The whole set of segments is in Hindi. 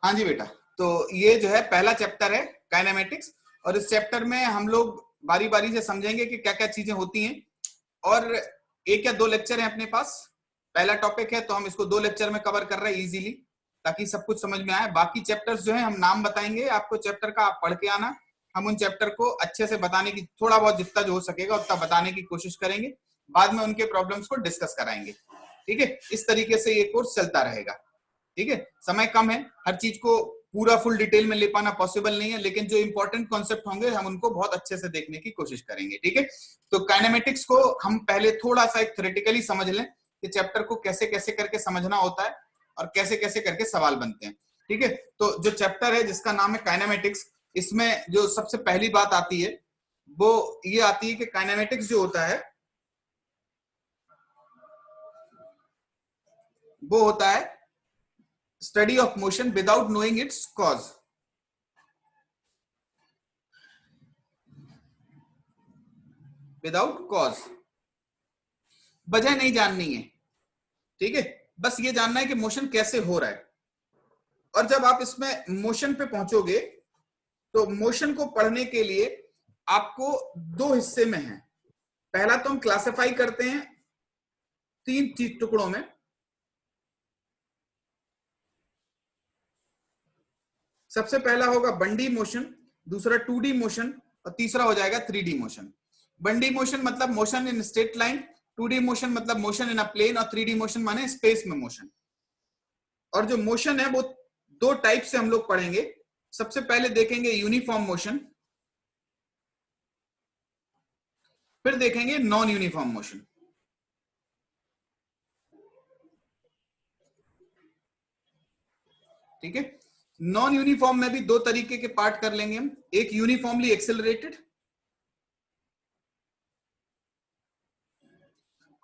हाँ जी बेटा, तो ये जो है पहला चैप्टर है काइनेमेटिक्स, और इस चैप्टर में हम लोग बारी बारी से समझेंगे कि क्या क्या चीजें होती हैं, और एक या दो लेक्चर है अपने पास। पहला टॉपिक है तो हम इसको 2 लेक्चर में कवर कर रहे हैं इजीली, ताकि सब कुछ समझ में आए। बाकी चैप्टर्स जो है हम नाम बताएंगे आपको चैप्टर का, आप पढ़ के आना। हम उन चैप्टर को अच्छे से बताने की, थोड़ा बहुत जितना जो हो सकेगा उतना बताने की कोशिश करेंगे। बाद में उनके प्रॉब्लम्स को डिस्कस कराएंगे। ठीक है, इस तरीके से ये कोर्स चलता रहेगा। ठीक है, समय कम है, हर चीज को पूरा फुल डिटेल में ले पाना पॉसिबल नहीं है, लेकिन जो इंपॉर्टेंट कॉन्सेप्ट होंगे हम उनको बहुत अच्छे से देखने की कोशिश करेंगे। ठीक है, तो काइनेमेटिक्स को हम पहले थोड़ा सा एक थ्योरेटिकली समझ लें कि चैप्टर को कैसे कैसे करके समझना होता है और कैसे कैसे करके सवाल बनते हैं। ठीक है, तो जो चैप्टर है जिसका नाम है काइनेमेटिक्स, इसमें जो सबसे पहली बात आती है वो ये आती है कि काइनेमेटिक्स जो होता है वो होता है study of motion without knowing it's cause. Without cause, वजह नहीं जाननी है। ठीक है, बस ये जानना है कि मोशन कैसे हो रहा है। और जब आप इसमें मोशन पे पहुंचोगे तो मोशन को पढ़ने के लिए आपको 2 हिस्से में है। पहला तो हम क्लासिफाई करते हैं 3 टुकड़ों में। सबसे पहला होगा 1D मोशन, दूसरा 2D मोशन, और तीसरा हो जाएगा 3D मोशन। 1D मोशन मतलब motion in straight line, 2D motion मतलब मोशन इन अ प्लेन, और 3D मोशन माने स्पेस में मोशन। और जो मोशन है वो 2 टाइप से हम लोग पढ़ेंगे। सबसे पहले देखेंगे यूनिफॉर्म मोशन, फिर देखेंगे नॉन यूनिफॉर्म मोशन। ठीक है, नॉन यूनिफॉर्म में भी 2 तरीके के पार्ट कर लेंगे हम। एक यूनिफॉर्मली एक्सेलरेटेड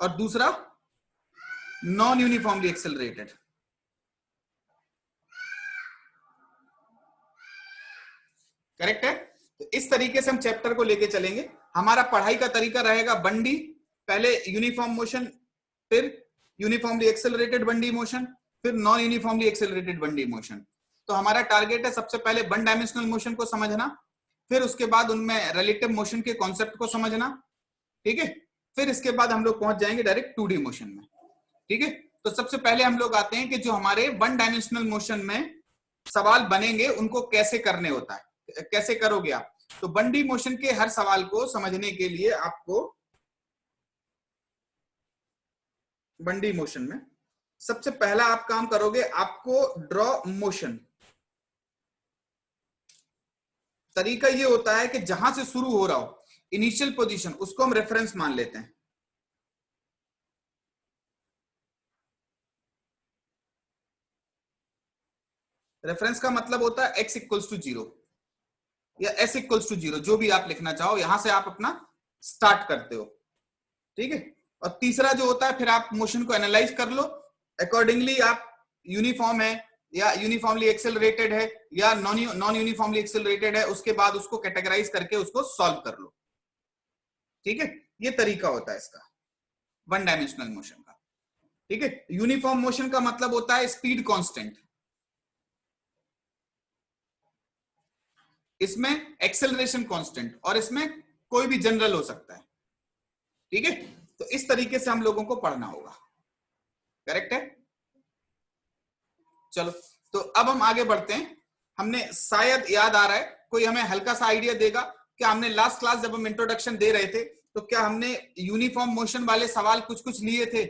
और दूसरा नॉन यूनिफॉर्मली एक्सेलरेटेड। करेक्ट है, तो इस तरीके से हम चैप्टर को लेके चलेंगे। हमारा पढ़ाई का तरीका रहेगा 1D, पहले यूनिफॉर्म मोशन, फिर यूनिफॉर्मली एक्सेलरेटेड 1D मोशन, फिर non uniformly accelerated 1D motion. तो हमारा टारगेट है सबसे पहले 1 डायमेंशनल मोशन को समझना, फिर उसके बाद उनमें रिलेटिव मोशन के कॉन्सेप्ट को समझना। ठीक है, फिर इसके बाद हम लोग पहुंच जाएंगे डायरेक्ट 2D मोशन में। ठीक है, तो सबसे पहले हम लोग आते हैं कि जो हमारे 1 डायमेंशनल मोशन में सवाल बनेंगे उनको कैसे करने होता है, कैसे करोगे आप। तो 1D मोशन के हर सवाल को समझने के लिए आपको 1D मोशन में सबसे पहला आप काम करोगे, आपको ड्रॉ मोशन। तरीका ये होता है कि जहां से शुरू हो रहा हो इनिशियल पोजीशन, उसको हम रेफरेंस मान लेते हैं। रेफरेंस का मतलब होता है x इक्वल्स टू 0 या s इक्वल्स टू 0, जो भी आप लिखना चाहो, यहां से आप अपना स्टार्ट करते हो। ठीक है, और तीसरा जो होता है फिर आप मोशन को एनालाइज कर लो, अकॉर्डिंगली आप यूनिफॉर्म है या यूनिफॉर्मली एक्सेलरेटेड है या नॉन यूनिफॉर्मली एक्सेलरेटेड है, उसके बाद उसको कैटेगराइज करके उसको सॉल्व कर लो। ठीक है, ये तरीका होता है इसका 1 डायमेंशनल मोशन का। ठीक है, यूनिफॉर्म मोशन का मतलब होता है स्पीड कांस्टेंट, इसमें एक्सेलरेशन कांस्टेंट, और इसमें कोई भी जनरल हो सकता है। ठीक है, तो इस तरीके से हम लोगों को पढ़ना होगा। करेक्ट है, चलो तो अब हम आगे बढ़ते हैं। हमने, शायद याद आ रहा है, कोई हमें हल्का सा आइडिया देगा क्या हमने लास्ट क्लास जब हम इंट्रोडक्शन दे रहे थे तो क्या हमने यूनिफॉर्म मोशन वाले सवाल कुछ कुछ लिए थे?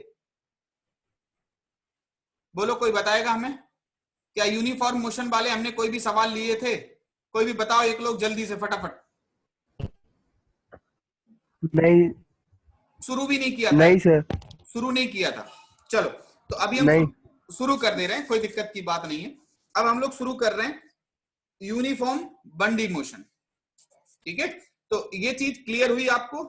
बोलो, कोई बताएगा हमें? क्या यूनिफॉर्म मोशन वाले हमने कोई भी सवाल लिए थे? कोई भी बताओ, एक लोग जल्दी से फटाफट। नहीं, शुरू भी नहीं किया था? नहीं सर, शुरू नहीं किया था, चलो तो अभी हम नहीं। शुरू कर दे रहे हैं, कोई दिक्कत की बात नहीं है। अब हम लोग शुरू कर रहे हैं यूनिफॉर्म 1D मोशन। ठीक है, तो ये चीज क्लियर हुई आपको?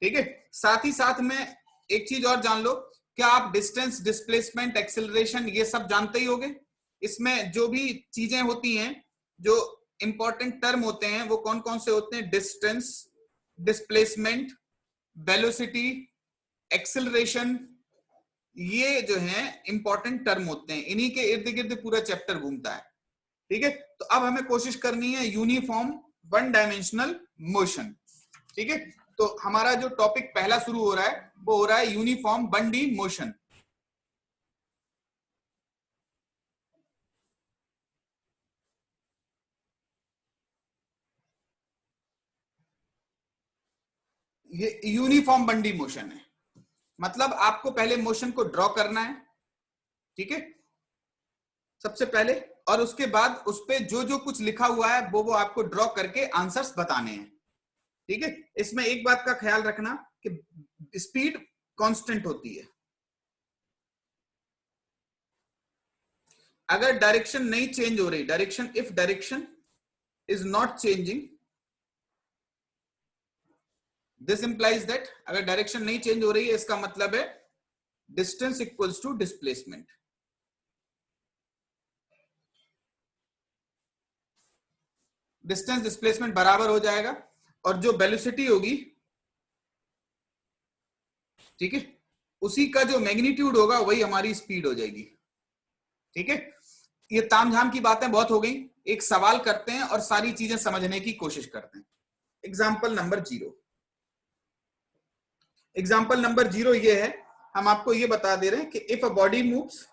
ठीक है, साथ ही साथ में एक चीज और जान लो, क्या आप डिस्टेंस, डिस्प्लेसमेंट, एक्सेलरेशन ये सब जानते ही होगे? इसमें जो भी चीजें होती हैं, जो इंपॉर्टेंट टर्म होते हैं, वो कौन कौन से होते हैं? डिस्टेंस, डिस्प्लेसमेंट, वेलोसिटी, एक्सेलरेशन, ये जो है इंपॉर्टेंट टर्म होते हैं, इन्हीं के इर्द गिर्द पूरा चैप्टर घूमता है। ठीक है, तो अब हमें कोशिश करनी है यूनिफॉर्म वन डायमेंशनल मोशन। ठीक है, तो हमारा जो टॉपिक पहला शुरू हो रहा है वो हो रहा है यूनिफॉर्म 1D मोशन। ये यूनिफॉर्म 1D मोशन है, मतलब आपको पहले मोशन को ड्रॉ करना है। ठीक है, सबसे पहले, और उसके बाद उस पे जो जो कुछ लिखा हुआ है वो आपको ड्रॉ करके आंसर्स बताने हैं। ठीक है, इसमें एक बात का ख्याल रखना कि स्पीड कांस्टेंट होती है। अगर डायरेक्शन नहीं चेंज हो रही, direction, if direction is not changing, this implies that, अगर डायरेक्शन नहीं चेंज हो रही है इसका मतलब है distance equals to displacement. Distance displacement बराबर हो जाएगा, और जो वेलोसिटी होगी, ठीक है, उसी का जो मैग्नीट्यूड होगा वही हमारी स्पीड हो जाएगी। ठीक है, ये तामझाम की बातें बहुत हो गई, एक सवाल करते हैं और सारी चीजें समझने की कोशिश करते हैं। एग्जाम्पल नंबर 0, एग्जाम्पल नंबर 0 ये है, हम आपको ये बता दे रहे हैं कि if a body moves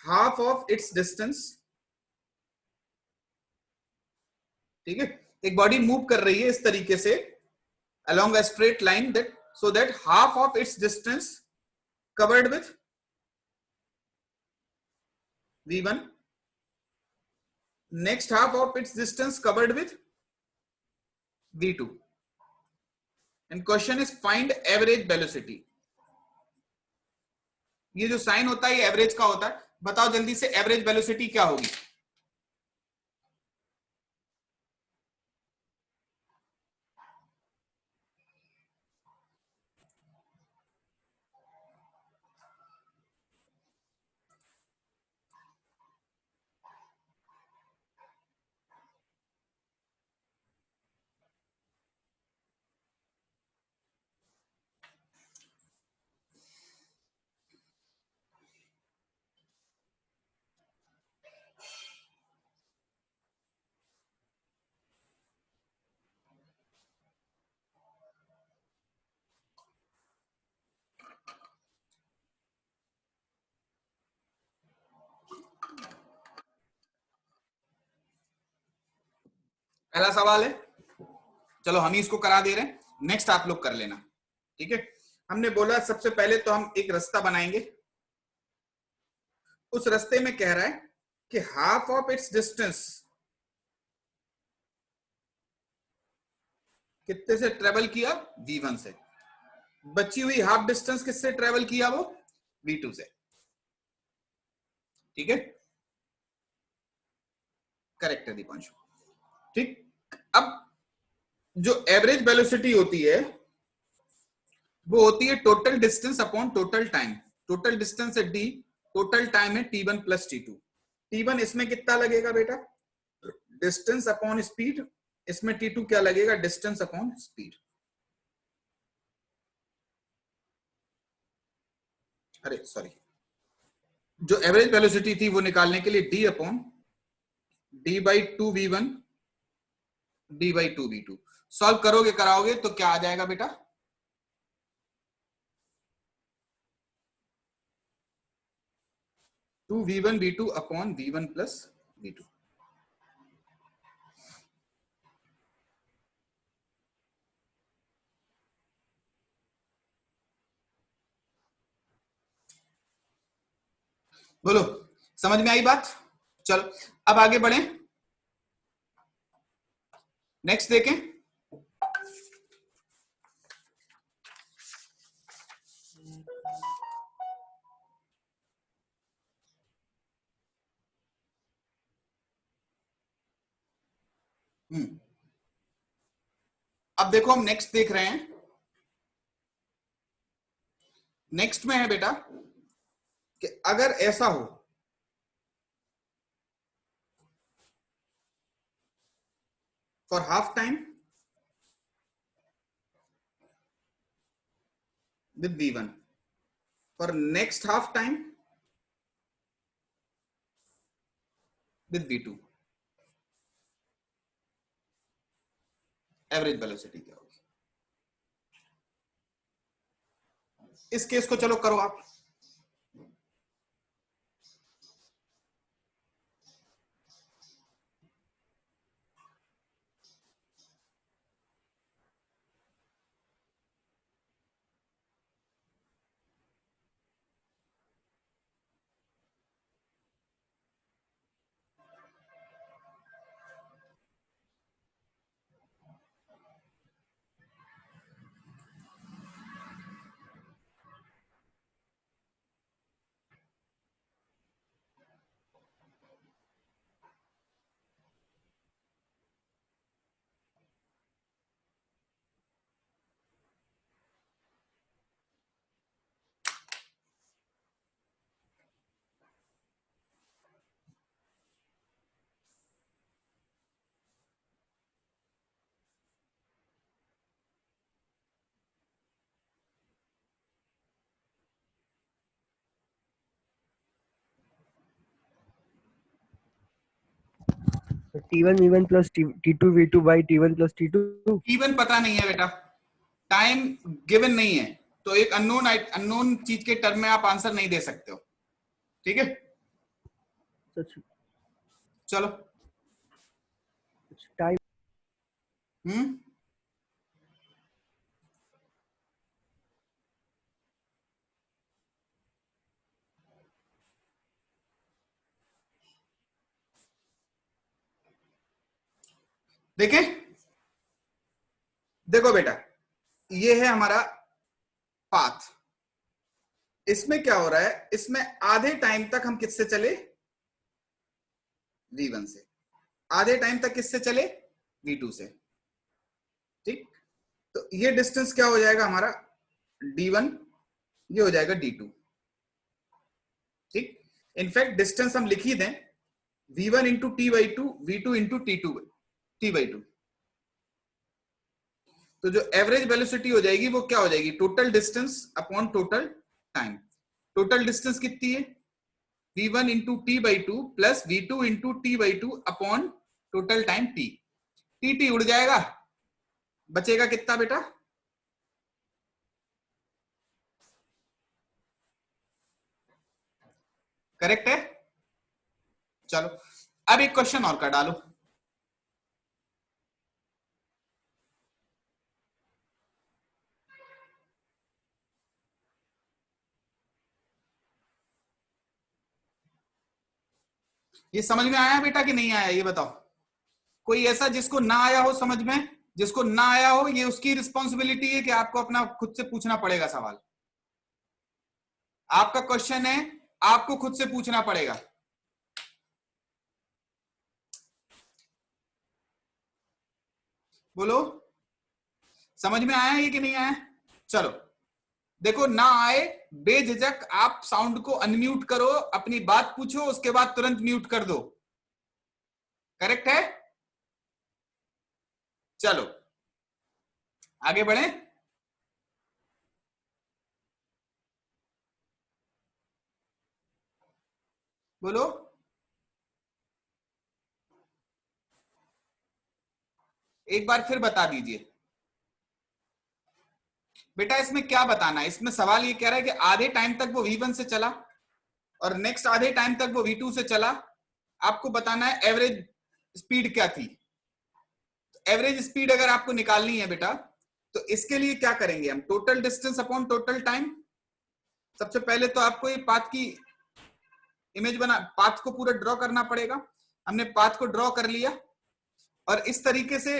half of its distance, ठीक है, एक बॉडी मूव कर रही है इस तरीके से along a straight line, that so that half of its distance covered with v1, next half of its distance covered with v2, and question is find average velocity। ये जो साइन होता है ये एवरेज का होता है, बताओ जल्दी से एवरेज वेलोसिटी क्या होगी। पहला सवाल है, चलो हम ही इसको करा दे रहे हैं, नेक्स्ट आप लोग कर लेना। ठीक है, हमने बोला सबसे पहले तो हम एक रास्ता बनाएंगे, उस रास्ते में कह रहा है कि हाफ ऑफ इट्स डिस्टेंस कितने से ट्रेवल किया, v1 से, बची हुई हाफ डिस्टेंस किससे ट्रेवल किया, वो v2 से। ठीक है, करेक्ट है दीपांशु। ठीक, अब जो एवरेज वेलोसिटी होती है वो होती है total distance upon total time. Total distance है d, टोटल टाइम है t1 प्लस t2। t1 इसमें कितना लगेगा बेटा, डिस्टेंस अपॉन स्पीड, इसमें t2 क्या लगेगा, डिस्टेंस अपॉन स्पीड। अरे सॉरी, जो एवरेज वेलोसिटी थी वो निकालने के लिए d upon d/2v1 d/2v2 solve करोगे कराओगे तो क्या आ जाएगा बेटा, 2v1 v2 upon v1 plus v2। बोलो, समझ में आई बात। चलो अब आगे बढ़े, नेक्स्ट देखें। अब देखो हम नेक्स्ट देख रहे हैं, नेक्स्ट में है बेटा कि अगर ऐसा हो, for half time with v1, for next half time with V2, average velocity क्या होगी। इस केस को चलो करो आप। T1 V1 plus T2 V2 by T1 plus T2. T1 पता नहीं है बेटा, टाइम गिवन नहीं है, तो एक अननोन चीज के टर्म में आप आंसर नहीं दे सकते हो। ठीक है, चलो। टाइम देखें, देखो बेटा, ये है हमारा पाथ। इसमें क्या हो रहा है, इसमें आधे टाइम तक हम किससे चले, V1 से, आधे टाइम तक किससे चले, V2 से। ठीक, तो ये डिस्टेंस क्या हो जाएगा हमारा D1, ये हो जाएगा D2। ठीक, इनफैक्ट डिस्टेंस हम लिख ही दें, V1 into T/2, V2 into T/2। तो जो एवरेज वेलोसिटी हो जाएगी वो क्या हो जाएगी, total distance upon total time. Total distance कितनी है, V1 into T/2 plus V2 into T/2 upon total time T। T उड़ जाएगा, बचेगा कितना बेटा, करेक्ट है। चलो अब एक क्वेश्चन और कर डालो। ये समझ में आया बेटा कि नहीं आया, ये बताओ। कोई ऐसा जिसको ना आया हो समझ में, जिसको ना आया हो, ये उसकी रिस्पॉन्सिबिलिटी है कि आपको अपना खुद से पूछना पड़ेगा सवाल। आपका क्वेश्चन है, आपको खुद से पूछना पड़ेगा। बोलो, समझ में आया ये कि नहीं आया। चलो देखो, ना आए बेझिझक आप साउंड को अनम्यूट करो, अपनी बात पूछो, उसके बाद तुरंत म्यूट कर दो। करेक्ट है, चलो आगे बढ़े। बोलो, एक बार फिर बता दीजिए बेटा, इसमें क्या बताना है। इसमें सवाल ये कह रहा है कि आधे टाइम तक वो V1 से चला और नेक्स्ट आधे टाइम तक वो V2 से चला। आपको बताना है एवरेज स्पीड क्या थी। एवरेज स्पीड अगर आपको निकालनी है बेटा, तो इसके लिए क्या करेंगे हम, total distance upon total time. सबसे पहले तो आपको ये पाथ की इमेज बना, पाथ को पूरा ड्रॉ करना पड़ेगा। हमने पाथ को ड्रॉ कर लिया और इस तरीके से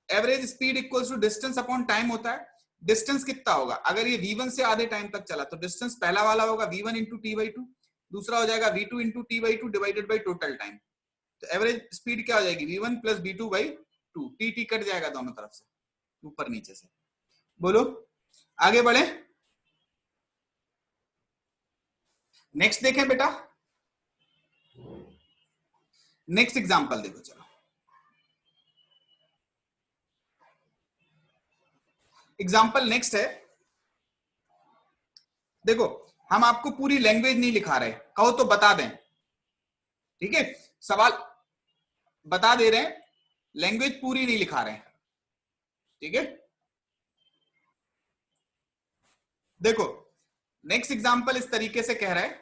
average speed equals to distance upon time होता है। डिस्टेंस कितना होगा, अगर ये V1 से आधे टाइम तक चला तो डिस्टेंस पहला वाला होगा V1 इंटू T/2, दूसरा हो जाएगा V2 into T/2 divided by total time. तो एवरेज स्पीड क्या हो जाएगी, V1 plus V2 by 2। T cut जाएगा दोनों तरफ से, ऊपर नीचे से। बोलो आगे बढ़े, नेक्स्ट देखें बेटा। नेक्स्ट एग्जांपल देखो, चलो एग्जांपल नेक्स्ट है। देखो हम आपको पूरी लैंग्वेज नहीं लिखा रहे, कहो तो बता दें, ठीक है, सवाल बता दे रहे हैं, लैंग्वेज पूरी नहीं लिखा रहे हैं, ठीक है। देखो नेक्स्ट एग्जांपल इस तरीके से कह रहा है,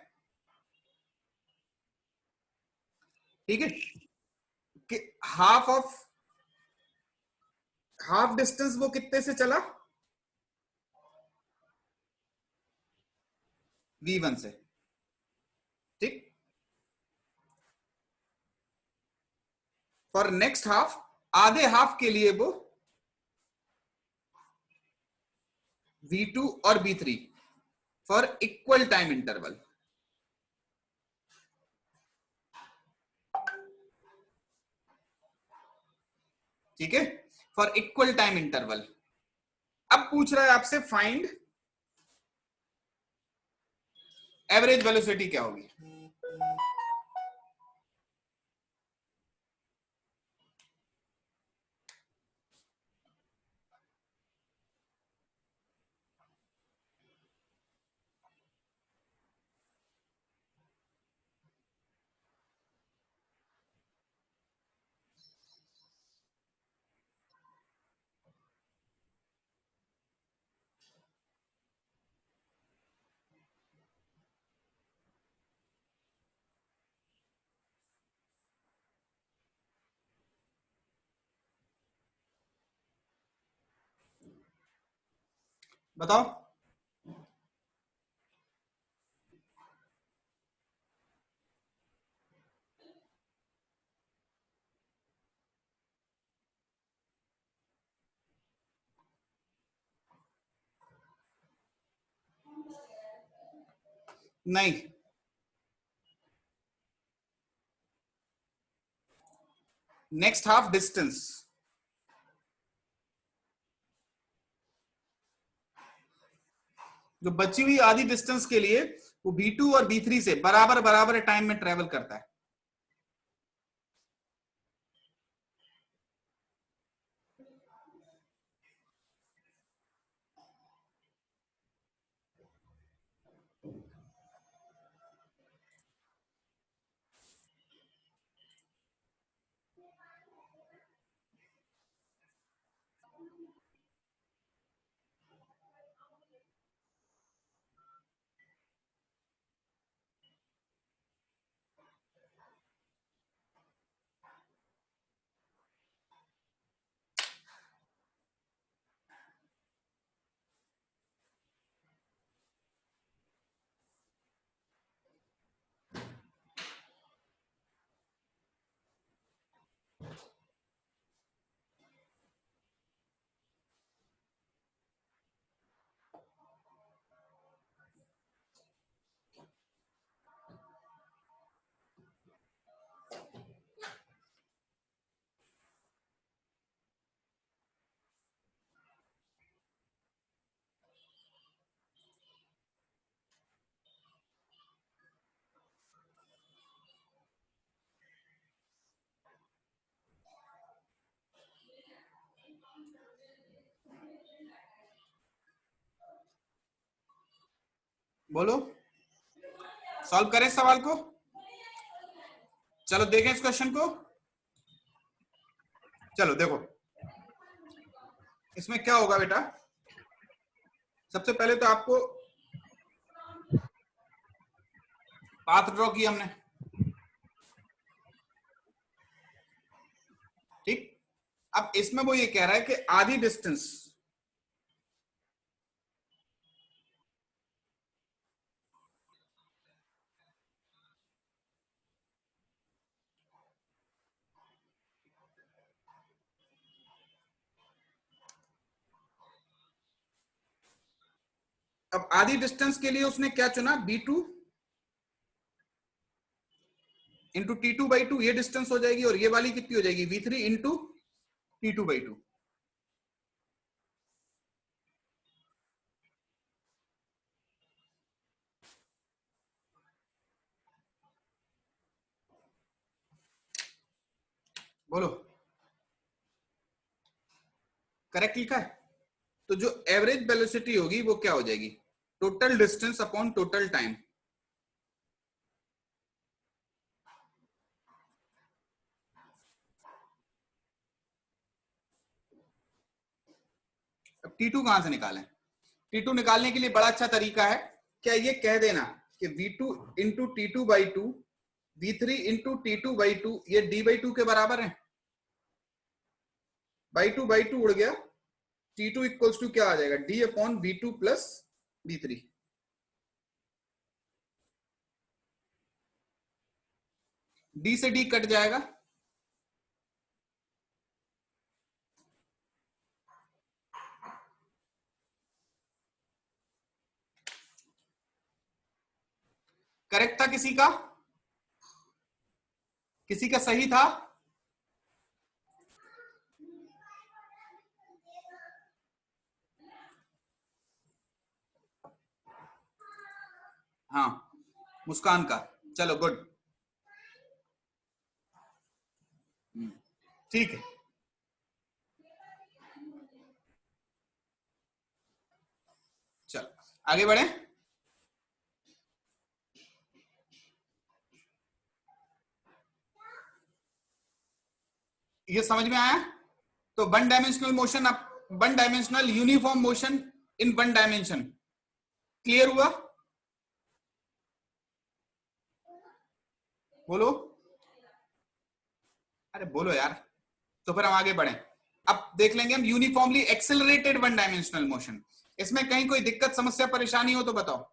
ठीक है, कि हाफ डिस्टेंस वो कितने से चला, v1 से, ठीक। फॉर नेक्स्ट हाफ, आधे हाफ के लिए वो v2 और v3 for equal time interval, ठीक है, फॉर इक्वल टाइम इंटरवल। अब पूछ रहा है आपसे फाइंड एवरेज वेलोसिटी क्या होगी। बताओ। नहीं, नेक्स्ट हाफ डिस्टेंस, जो बची हुई आधी डिस्टेंस के लिए वो v2 और v3 से बराबर बराबर टाइम में ट्रेवल करता है। बोलो, सॉल्व करें सवाल को, चलो देखें इस क्वेश्चन को। चलो देखो इसमें क्या होगा बेटा, सबसे पहले तो आपको पाथ ड्रॉ किया हमने, ठीक। अब इसमें वो ये कह रहा है कि आधी डिस्टेंस, अब आधी डिस्टेंस के लिए उसने क्या चुना, b2 इंटू T2/2, ये डिस्टेंस हो जाएगी, और ये वाली कितनी हो जाएगी, v3 इंटू T2/2। बोलो करेक्ट लिखा है। तो जो एवरेज वेलोसिटी होगी वो क्या हो जाएगी, total distance upon total time. अब T2 कहां से निकालें? T2 निकालने के लिए बड़ा अच्छा तरीका है, क्या ये कह देना कि V2 into T2 by 2, V3 into T2 by 2, ये D बाई 2 के बराबर है। बाई टू उड़ गया, T2 इक्वल्स टू क्या आ जाएगा? D upon V2 plus V3। D से D कट जाएगा, करेक्ट था किसी का? किसी का सही था? हाँ, मुस्कान का। चलो गुड, ठीक है। चलो आगे बढ़े। ये समझ में आया? तो one dimensional motion, one dimensional uniform motion in one dimension, clear हुआ? बोलो, अरे बोलो यार। तो फिर हम आगे बढ़े। अब देख लेंगे हम uniformly accelerated one dimensional motion. इसमें कहीं कोई दिक्कत समस्या परेशानी हो तो बताओ।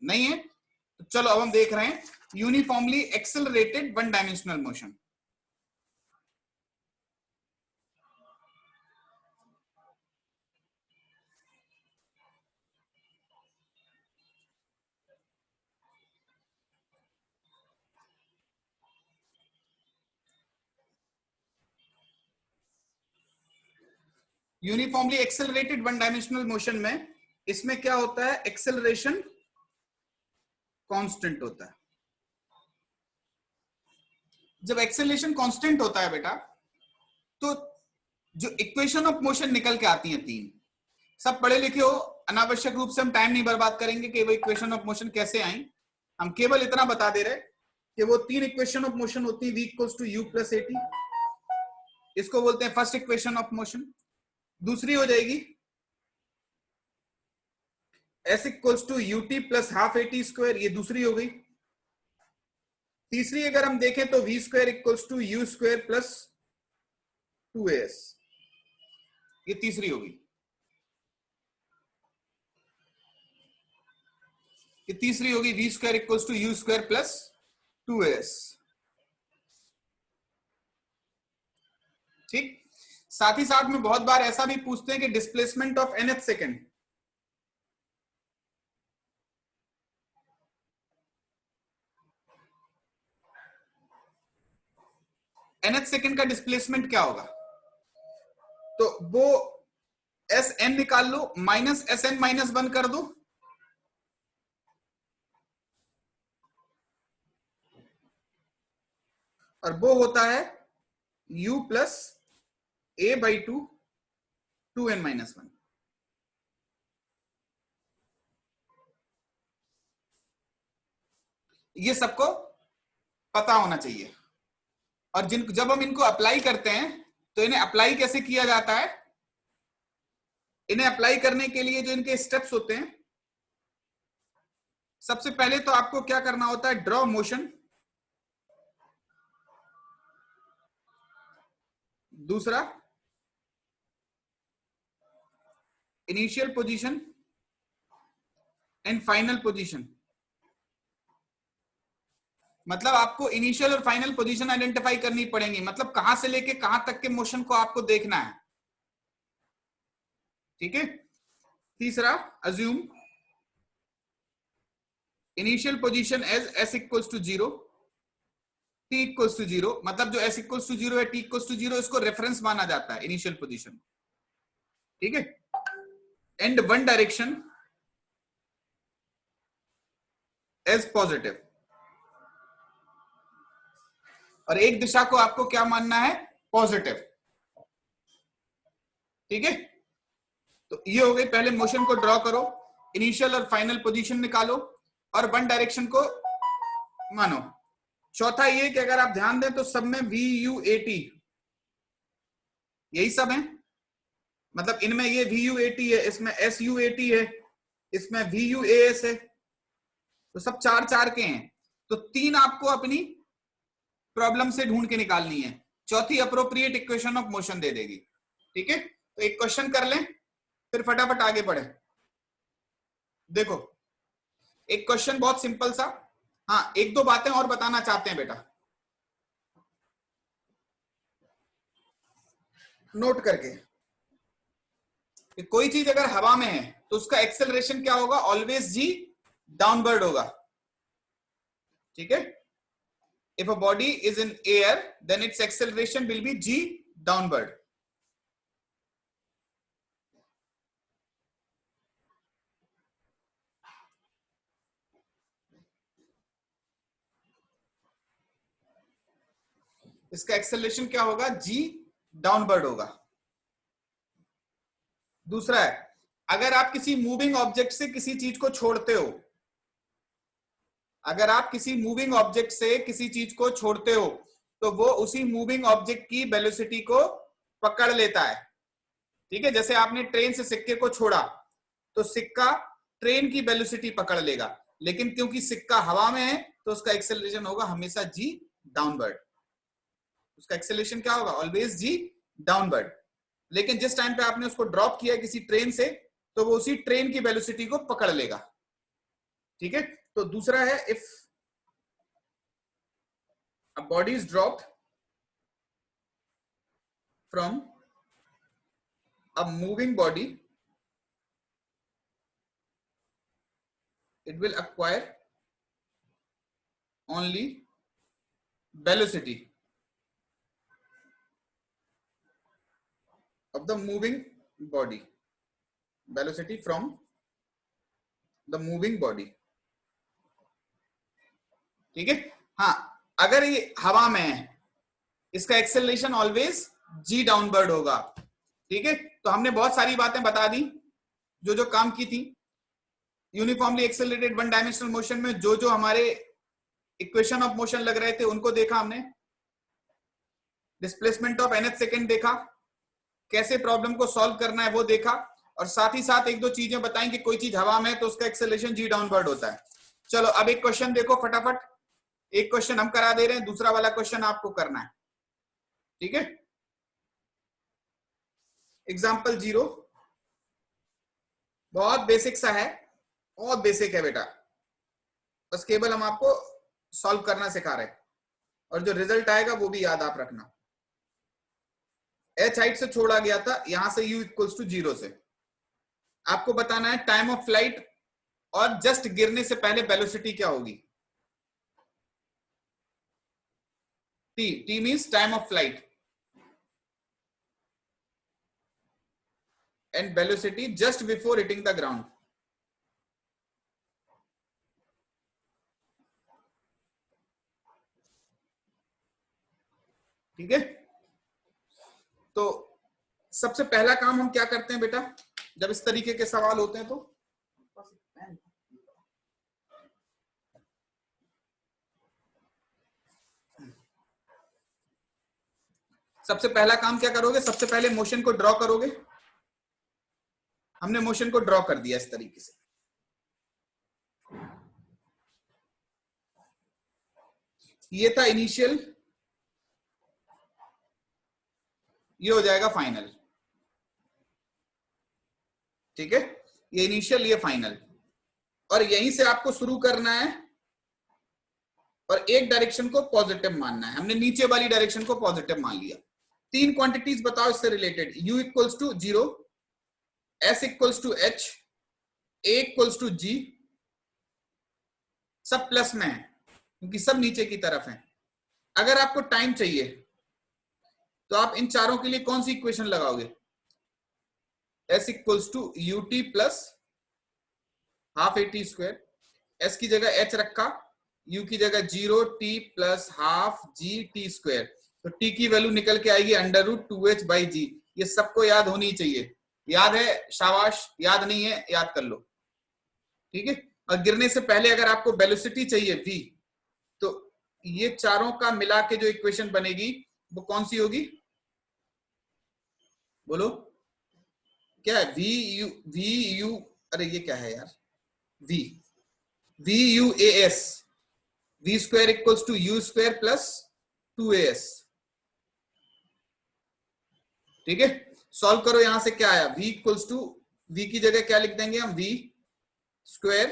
नहीं है? तो चलो अब हम देख रहे हैं uniformly accelerated one dimensional motion. Uniformly accelerated one dimensional motion में इसमें क्या होता है? एक्सेलरेशन कांस्टेंट होता है। जब एक्सेलरेशन कांस्टेंट होता है बेटा, तो जो इक्वेशन ऑफ मोशन निकल के आती हैं तीन, सब पढ़े लिखे हो, अनावश्यक रूप से हम टाइम नहीं बर्बाद करेंगे कि वो इक्वेशन ऑफ मोशन कैसे आई। हम केवल इतना बता दे रहे कि वो तीन इक्वेशन ऑफ मोशन होती है। V equals to U plus AT, इसको बोलते हैं फर्स्ट इक्वेशन ऑफ मोशन। दूसरी हो जाएगी S equals to UT plus half AT square, ये दूसरी हो गई। तीसरी अगर हम देखें तो V square equals to U square plus 2AS, ये तीसरी होगी। ये तीसरी होगी V square equals to U square plus 2AS। ठीक। साथ ही साथ में बहुत बार ऐसा भी पूछते हैं कि displacement of nth second, nth second का डिस्प्लेसमेंट क्या होगा? तो वो Sn निकाल लो, माइनस Sn माइनस 1 कर दो, और वो होता है U plus A by 2n minus 1। ये सबको पता होना चाहिए। और जब हम इनको अप्लाई करते हैं तो इन्हें अप्लाई कैसे किया जाता है? इन्हें अप्लाई करने के लिए जो इनके स्टेप्स होते हैं, सबसे पहले तो आपको क्या करना होता है? Draw motion. दूसरा initial position and final position. मतलब आपको इनिशियल और फाइनल पोजीशन आइडेंटिफाई करनी पड़ेंगी, मतलब कहां से लेके कहां तक के मोशन को आपको देखना है। ठीक है। तीसरा, assume initial position as S equals to 0, T equals to 0, मतलब जो S इक्वल्स टू 0 है, T इक्वल्स टू 0, इसको रेफरेंस माना जाता है इनिशियल पोजीशन। ठीक है। And one direction as positive, और एक दिशा को आपको क्या मानना है? पॉजिटिव। ठीक है। तो ये हो गई, पहले मोशन को ड्रॉ करो, इनिशियल और फाइनल पोजीशन निकालो और वन डायरेक्शन को मानो। चौथा ये कि अगर आप ध्यान दें तो सब में VUAT यही सब है, मतलब इनमें ये VUAT है, इसमें SUAT है, इसमें VUAS है, तो सब 4-4 के हैं। तो 3 आपको अपनी प्रॉब्लम से ढूंढ के निकालनी है, चौथी अप्रोप्रिएट इक्वेशन ऑफ मोशन दे देगी। ठीक है, तो एक क्वेश्चन कर लें फिर फटाफट आगे बढ़े। देखो एक क्वेश्चन बहुत सिंपल सा, हाँ एक दो बातें और बताना चाहते हैं बेटा, नोट करके कि कोई चीज अगर हवा में है तो उसका एक्सेलरेशन क्या होगा, ऑलवेज G डाउनवर्ड होगा। ठीक है, if a body is in air then its acceleration will be G downward। इसका एक्सेलरेशन क्या होगा, G डाउनवर्ड होगा। दूसरा है, अगर आप किसी मूविंग ऑब्जेक्ट से किसी चीज को छोड़ते हो, अगर आप किसी मूविंग ऑब्जेक्ट से किसी चीज को छोड़ते हो तो वो उसी मूविंग ऑब्जेक्ट की वेलोसिटी को पकड़ लेता है। ठीक है, जैसे आपने ट्रेन से सिक्के को छोड़ा तो सिक्का ट्रेन की वेलोसिटी पकड़ लेगा, लेकिन क्योंकि सिक्का हवा में है तो उसका एक्सेलरेशन होगा हमेशा G डाउनवर्ड। उसका एक्सेलरेशन क्या होगा, ऑलवेज G डाउनवर्ड। लेकिन जिस टाइम पे आपने उसको ड्रॉप किया किसी ट्रेन से तो वो उसी ट्रेन की वेलोसिटी को पकड़ लेगा। ठीक है, तो दूसरा है, if a body is dropped from a moving body it will acquire only velocity of the moving body, velocity from the moving body। ठीक है, हाँ अगर ये हवा में है इसका एक्सेलरेशन ऑलवेज G डाउनवर्ड होगा। ठीक है, तो हमने बहुत सारी बातें बता दी जो जो काम की थी। Uniformly accelerated one dimensional motion में जो जो हमारे इक्वेशन ऑफ मोशन लग रहे थे उनको देखा हमने, डिस्प्लेसमेंट ऑफ nth सेकेंड देखा, कैसे प्रॉब्लम को सॉल्व करना है वो देखा, और साथ ही साथ एक दो चीजें बताएं कि कोई चीज हवा में है तो उसका एक्सेलरेशन G डाउनवर्ड होता है। चलो अब एक क्वेश्चन देखो फटाफट, एक क्वेश्चन हम करा दे रहे हैं, दूसरा वाला क्वेश्चन आपको करना है। ठीक है, एग्जाम्पल 0, बहुत बेसिक सा है, बहुत बेसिक है बेटा, बस केवल हम आपको सॉल्व करना सिखा रहे हैं, और जो रिजल्ट आएगा वो भी याद आप रखना। h हाइट से छोड़ा गया था, यहां से u इक्वल्स टू 0 से आपको बताना है टाइम ऑफ फ्लाइट और जस्ट गिरने से पहले वेलोसिटी क्या होगी। t means time of flight and velocity just before hitting the ground. ठीक है, तो सबसे पहला काम हम क्या करते हैं बेटा जब इस तरीके के सवाल होते हैं, तो सबसे पहला काम क्या करोगे, सबसे पहले मोशन को ड्रॉ करोगे। हमने मोशन को ड्रॉ कर दिया इस तरीके से, ये था इनिशियल, ये हो जाएगा फाइनल। ठीक है, ये इनिशियल ये फाइनल, और यहीं से आपको शुरू करना है और एक डायरेक्शन को पॉजिटिव मानना है। हमने नीचे वाली डायरेक्शन को पॉजिटिव मान लिया। 3 क्वांटिटीज बताओ इससे related, u equals to 0, s equals to h, a equals to g, सब प्लस में है क्योंकि सब नीचे की तरफ है। अगर आपको टाइम चाहिए तो आप इन चारों के लिए कौन सी इक्वेशन लगाओगे, s equals to ut plus half at square, s की जगह h रखा, u की जगह 0, t plus half gt square, तो t की वैल्यू निकल के आएगी √2h/g। ये सबको याद होनी चाहिए। याद है, शाबाश, याद नहीं है याद कर लो। ठीक है। और गिरने से पहले अगर आपको वेलोसिटी चाहिए v, तो ये चारों का मिला के जो इक्वेशन बनेगी वो कौन सी होगी, बोलो क्या है? वी यू, अरे ये क्या है यार, v VUAS, v square equals to u square plus 2as। ठीक है, सॉल्व करो, यहां से क्या आया, v इक्वल्स टू, v की जगह क्या लिख देंगे हम, v स्क्वायर,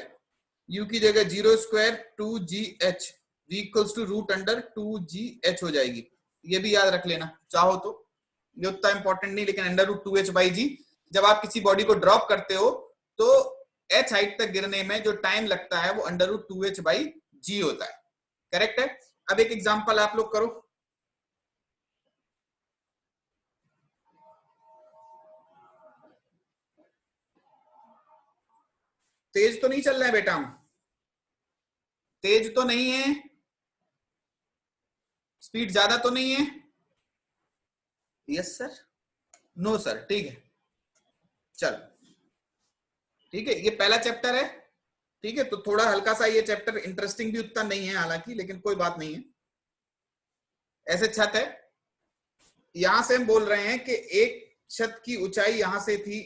u की जगह 0 square 2gh, v equals to root under 2gh हो जाएगी। ये भी याद रख लेना चाहो तो, ये उतना इंपॉर्टेंट नहीं, लेकिन अंडर रूट 2h/g। जब आप किसी बॉडी को ड्रॉप करते हो तो h हाइट तक गिरने में जो टाइम लगता है वो अंडर रूट 2h/g होता है। करेक्ट है। अब एक एग्जांपल आप लोग करो, तेज तो नहीं चल रहा है बेटा, तेज तो नहीं है, स्पीड ज्यादा तो नहीं है, यस सर, नो सर, ठीक है, चलो ठीक है, ये पहला चैप्टर है। ठीक है, तो थोड़ा हल्का सा ये चैप्टर इंटरेस्टिंग भी उतना नहीं है हालांकि, लेकिन कोई बात नहीं है। ऐसे छत है, यहां से हम बोल रहे हैं कि एक छत की ऊंचाई यहां से थी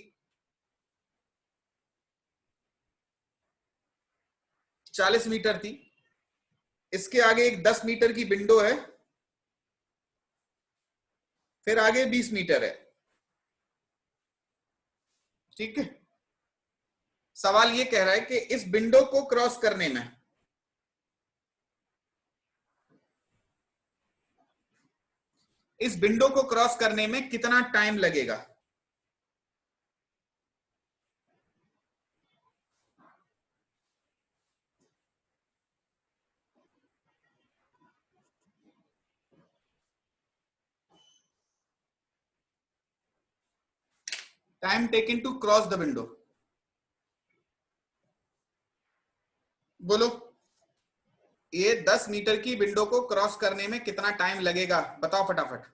40 मीटर थी, इसके आगे एक 10 मीटर की विंडो है, फिर आगे 20 मीटर है। ठीक है, सवाल ये कह रहा है कि इस विंडो को क्रॉस करने में इस विंडो को क्रॉस करने में कितना टाइम लगेगा। Time taken to cross the window, बोलो ये 10 मीटर की विंडो को क्रॉस करने में कितना टाइम लगेगा, बताओ फटाफट।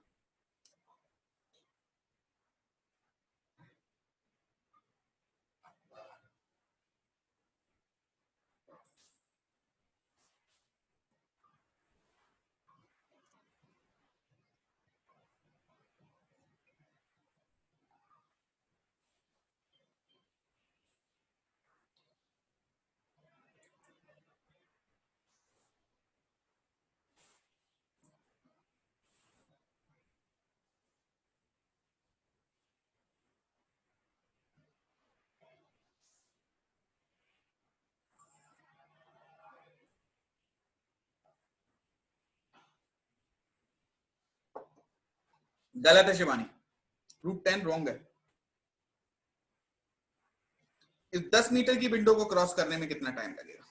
गलत है शिवानी, √10 रॉन्ग है। इस 10 मीटर की विंडो को क्रॉस करने में कितना टाइम लगेगा।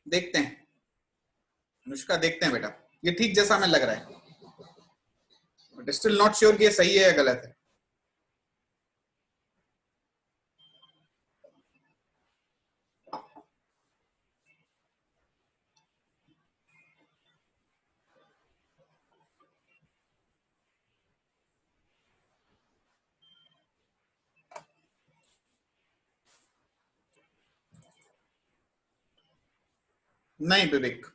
देखते हैं अनुष्का, देखते हैं बेटा, ये ठीक जैसा हमें लग रहा है, बट स्टिल नॉट श्योर कि ये सही है या गलत है। नहीं विवेक,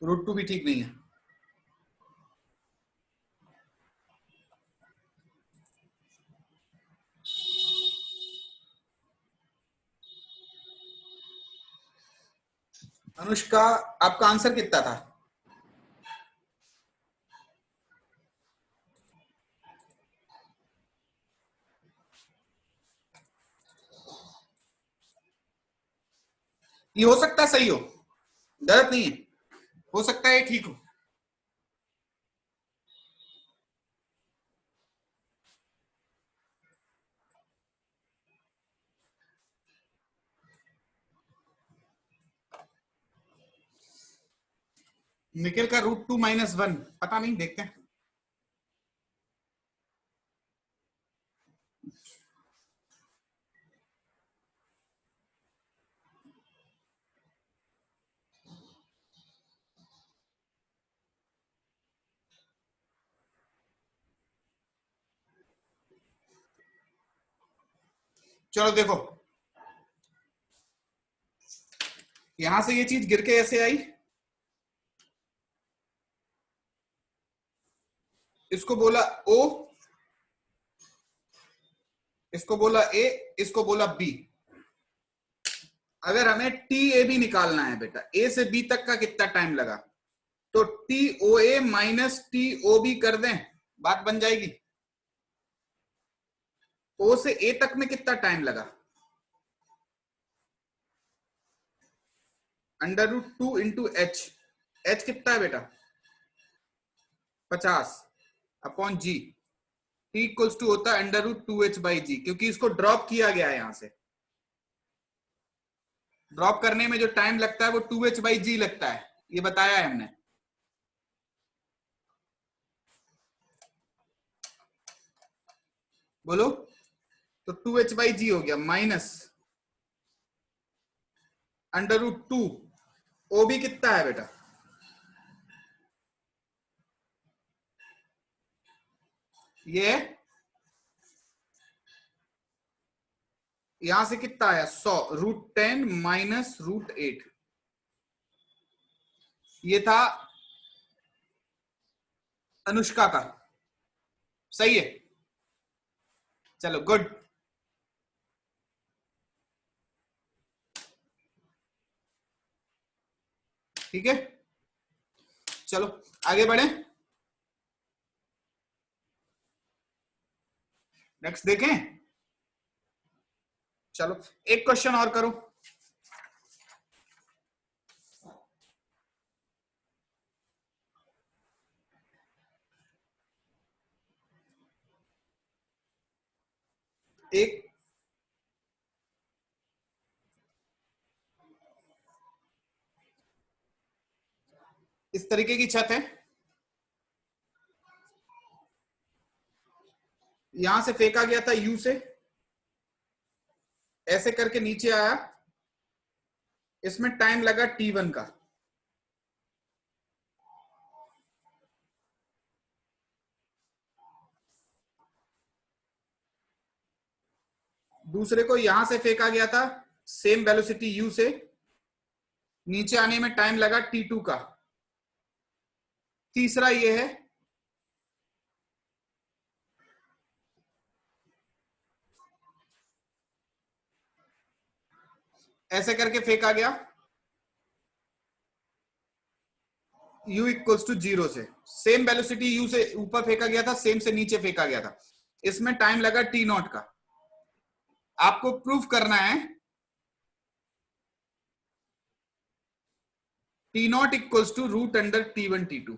√2 भी ठीक नहीं है। अनुष्का, आपका आंसर कितना था। ये हो सकता है सही हो, गलत नहीं है, हो सकता है ठीक हो। निखिल का √2 - 1, पता नहीं, देखते हैं। चलो देखो, यहां से ये चीज गिर के ऐसे आई, इसको बोला ओ, इसको बोला ए, इसको बोला बी। अगर हमें टी ए बी निकालना है बेटा, ए से बी तक का कितना टाइम लगा, तो टी ओ ए माइनस टी ओ बी कर दें, बात बन जाएगी। ओ से ए तक में कितना टाइम लगा, under root 2 into H, H कितना है बेटा 50 upon G, T equals to होता है अंडर रूट 2h बाई जी, क्योंकि इसको ड्रॉप किया गया है, यहां से ड्रॉप करने में जो टाइम लगता है वो 2h बाई जी लगता है, ये बताया है हमने। बोलो, तो 2h बाई जी हो गया माइनस अंडर रूट 2, ओ भी कितना है बेटा, ये यहां से कितना आया 100, रूट 10 माइनस रूट 8, ये था अनुष्का का, सही है। चलो गुड, ठीक है, चलो आगे बढ़े, नेक्स्ट देखें। चलो एक क्वेश्चन और करो, एक इस तरीके की छत है, यहां से फेंका गया था यू से, ऐसे करके नीचे आया, इसमें टाइम लगा T1 का, दूसरे को यहां से फेंका गया था सेम वेलोसिटी यू से, नीचे आने में टाइम लगा T2 का, तीसरा ये है ऐसे करके फेंका गया u इक्वल्स टू 0 से, सेम वेलोसिटी u से ऊपर फेंका गया था, सेम से नीचे फेंका गया था, इसमें टाइम लगा T0 का। आपको प्रूफ करना है T0 equals to root under T1 T2।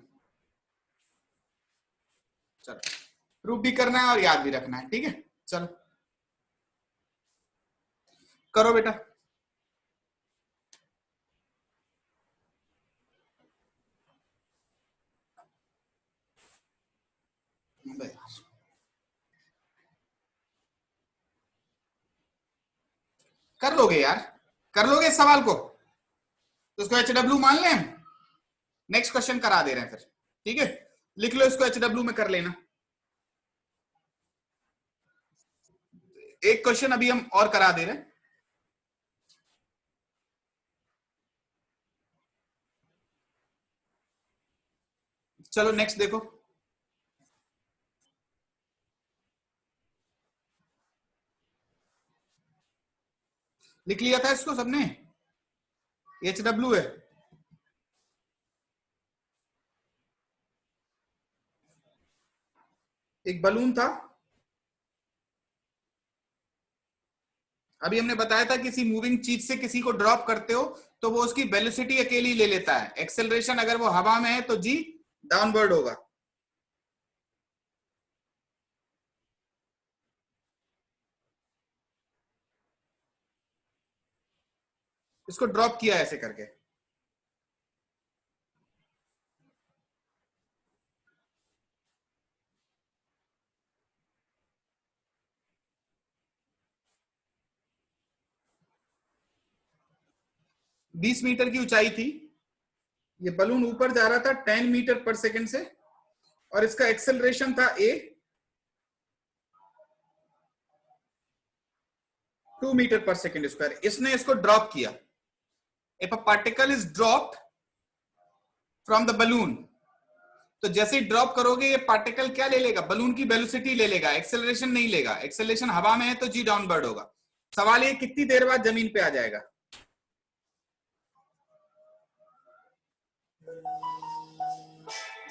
चलो प्रूफ भी करना है और याद भी रखना है, ठीक है, चलो करो बेटा। कर लोगे यार, कर लोगे इस सवाल को, तो इसको HW मान लें, नेक्स्ट क्वेश्चन करा दे रहे हैं फिर, ठीक है, लिख लो इसको HW में कर लेना। एक क्वेश्चन अभी हम और करा दे रहे हैं, चलो नेक्स्ट देखो, लिख लिया था इसको सबने, HW है, एक बलून था, अभी हमने बताया था किसी मूविंग चीज से किसी को ड्रॉप करते हो तो वो उसकी वेलोसिटी अकेली ले लेता है, एक्सेलरेशन अगर वो हवा में है तो जी डाउनवर्ड होगा। इसको ड्रॉप किया ऐसे करके, बीस मीटर की ऊंचाई थी, ये बलून ऊपर जा रहा था 10 मीटर पर सेकंड से, और इसका एक्सेलरेशन था a, 2 metre per second square. इसने इसको ड्रॉप किया। If a particle is dropped from the balloon, तो जैसे ही ड्रॉप करोगे ये पार्टिकल क्या ले लेगा, बलून की वेलोसिटी ले लेगा, एक्सेलरेशन नहीं लेगा। एक्सेलरेशन हवा में है तो जी डाउनवर्ड होगा। सवाल ये कितनी देर बाद जमीन पे आ जाएगा।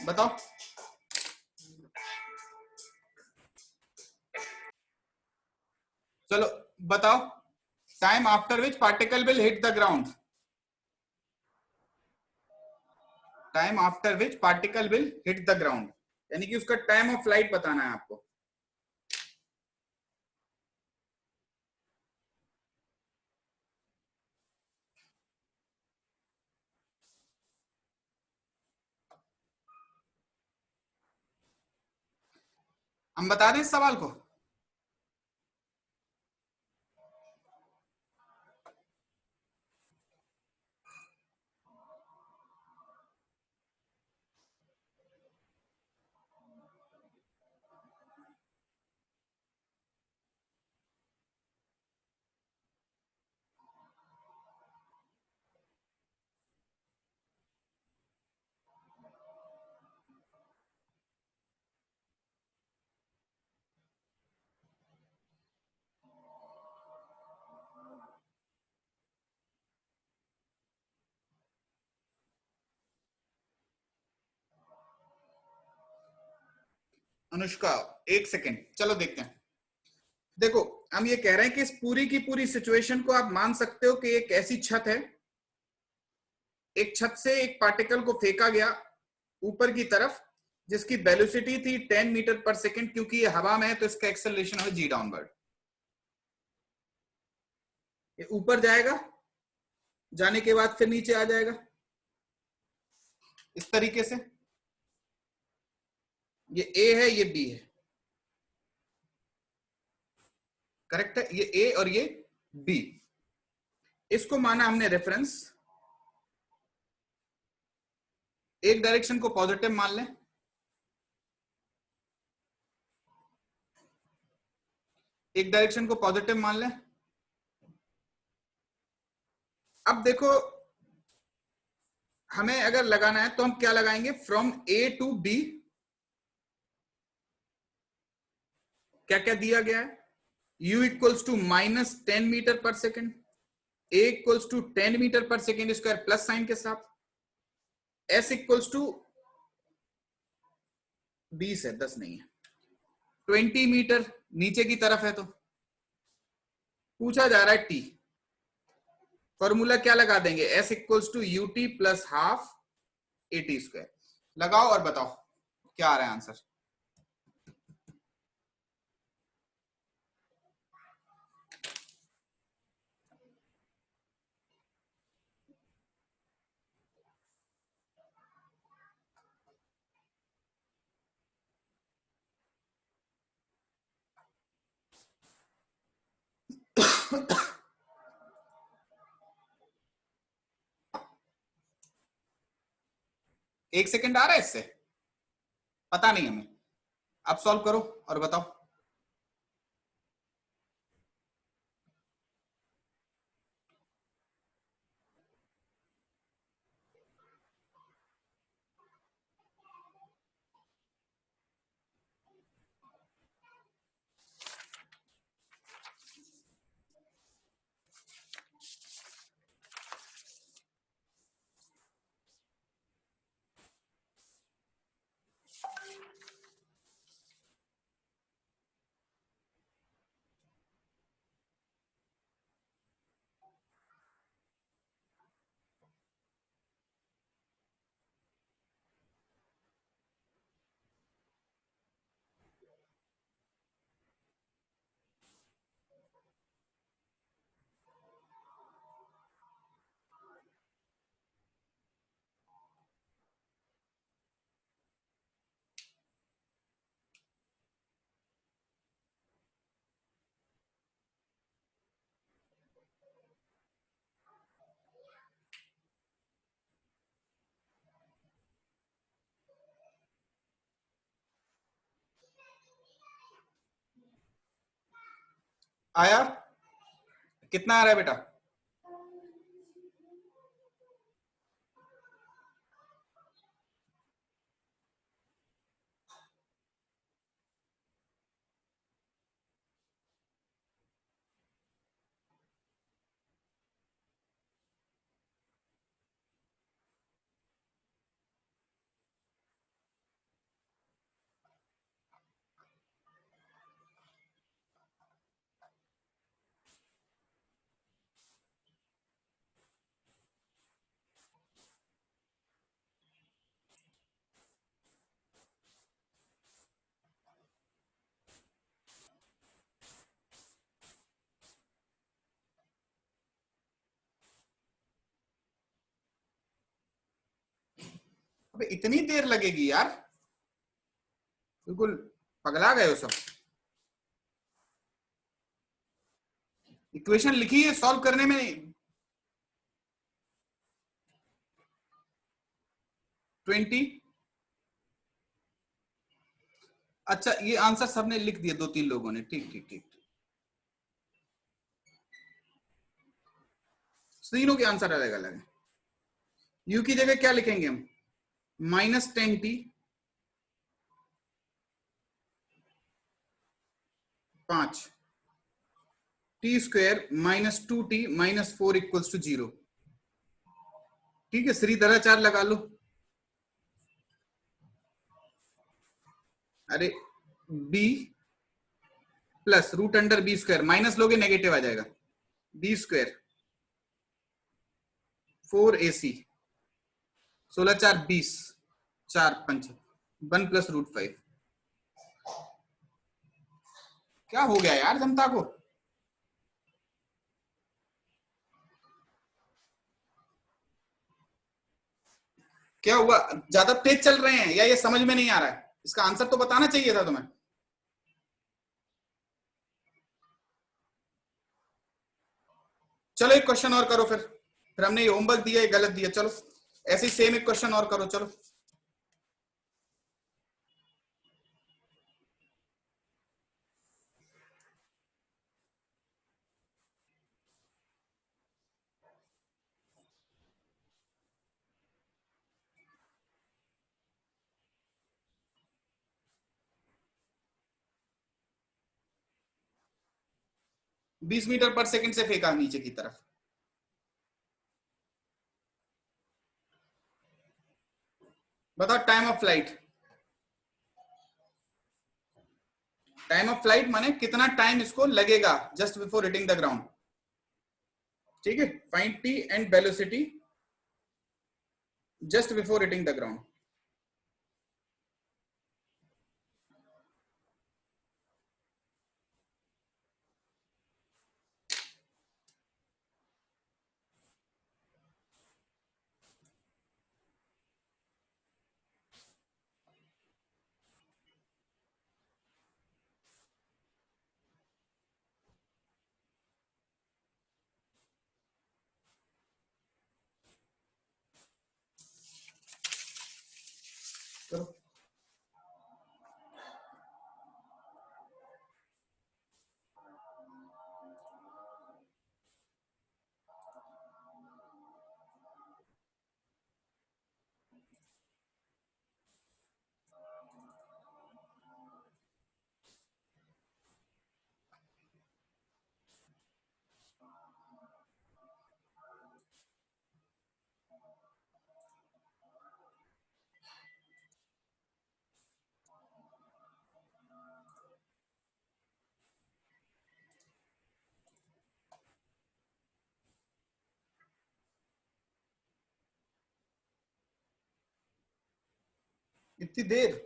बताओ। चलो बताओ, time after which particle will hit the ground. Time after which particle will hit the ground, यानी कि उसका टाइम ऑफ फ्लाइट बताना है आपको। हम बता दें इस सवाल को। अनुष्का, एक सेकेंड, चलो देखते हैं। देखो, हम ये कह रहे हैं कि इस पूरी की पूरी सिचुएशन को आप मान सकते हो कि एक ऐसी छत है, एक छत से एक पार्टिकल को फेंका गया ऊपर की तरफ, जिसकी वेलोसिटी थी 10 मीटर पर सेकेंड। क्योंकि ये हवा में है तो इसका एक्सेलरेशन है जी डाउनवर्ड। ये ऊपर जाएगा, जाने के बाद फिर नीचे आ जाएगा इस तरीके से। ये ए है, ये बी है, करेक्ट है। ये ए और ये बी, इसको माना हमने रेफरेंस। एक डायरेक्शन को पॉजिटिव मान लें, एक डायरेक्शन को पॉजिटिव मान लें। अब देखो, हमें अगर लगाना है तो हम क्या लगाएंगे, फ्रॉम ए टू बी क्या क्या दिया गया है। u equals to -10 metre per second, a equals to 10 metre per second square plus sign के साथ, s इक्वल्स टू 20 है, 10 नहीं है, 20 मीटर नीचे की तरफ है। तो पूछा जा रहा है t, फॉर्मूला क्या लगा देंगे, s equals to U T plus half A T square. लगाओ और बताओ क्या आ रहा है आंसर। एक सेकंड आ रहा है इससे, पता नहीं हमें। आप सॉल्व करो और बताओ। आया, कितना आ रहा है बेटा? अबे इतनी देर लगेगी यार, बिल्कुल पगला गए हो सब। इक्वेशन लिखी है, सॉल्व करने में 20। अच्छा, ये आंसर सबने लिख दिया, 2-3 लोगों ने, ठीक ठीक ठीक। तीनों के आंसर अलग अलग है। यू की जगह क्या लिखेंगे हम? -10t 5, T square -2t -4 equals to 0। ठीक है, श्रीधराचार्य लगा लो। अरे b plus root under B square, minus लोगे नेगेटिव आ जाएगा, बी स्क्वायर 4ac, 16 4 20, 4 5 1 प्लस √5। क्या हो गया यार जनता को? क्या हुआ? ज्यादा तेज चल रहे हैं या ये समझ में नहीं आ रहा है? इसका आंसर तो बताना चाहिए था तुम्हें। चलो एक क्वेश्चन और करो फिर हमने ये होमवर्क दिया, ये गलत दिया। चलो ऐसे ही सेम एक क्वेश्चन और करो, चलो। बीस मीटर पर सेकंड से फेंका नीचे की तरफ। बताओ time of flight. Time of flight माने कितना टाइम इसको लगेगा just before hitting the ground. ठीक है, find T and velocity just before hitting the ground. चलो इतनी देर?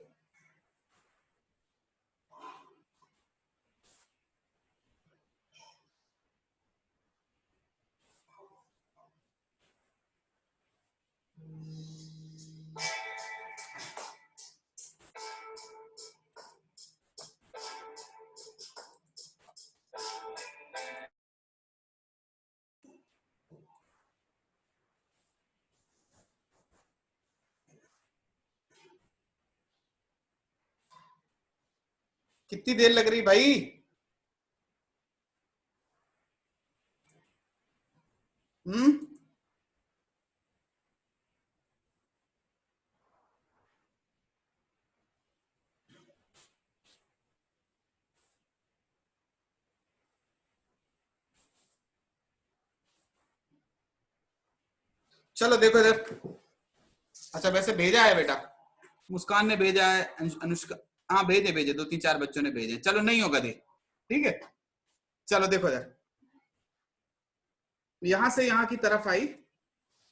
कितनी देर लग रही भाई? हम्म, चलो देखो इधर। अच्छा वैसे भेजा है बेटा, मुस्कान ने भेजा है, अनुष्का, हाँ भेजे भेजे, दो तीन चार बच्चों ने भेजे, चलो नहीं होगा दे, ठीक है। चलो देखो इधर, यहां से यहां की तरफ आई,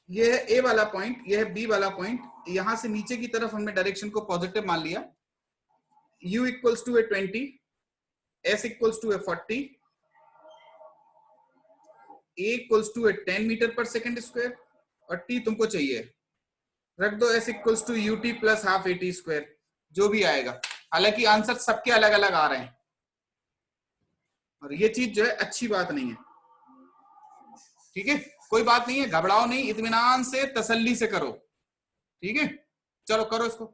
ये है ए वाला पॉइंट, ये है बी वाला पॉइंट, यहां से नीचे की तरफ हमने डायरेक्शन को पॉजिटिव मान लिया। u इक्वल्स टू ए 20, s इक्वल्स टू ए 40, a इक्वल्स टू ए 10 मीटर पर सेकेंड स्क्वायर, और t तुमको चाहिए, रख दो s equals to ut plus half at square, जो भी आएगा। हालांकि आंसर सबके अलग अलग आ रहे हैं, और ये चीज जो है अच्छी बात नहीं है, ठीक है। कोई बात नहीं है, घबराओ नहीं, इत्मीनान से तसल्ली से करो, ठीक है। चलो करो इसको,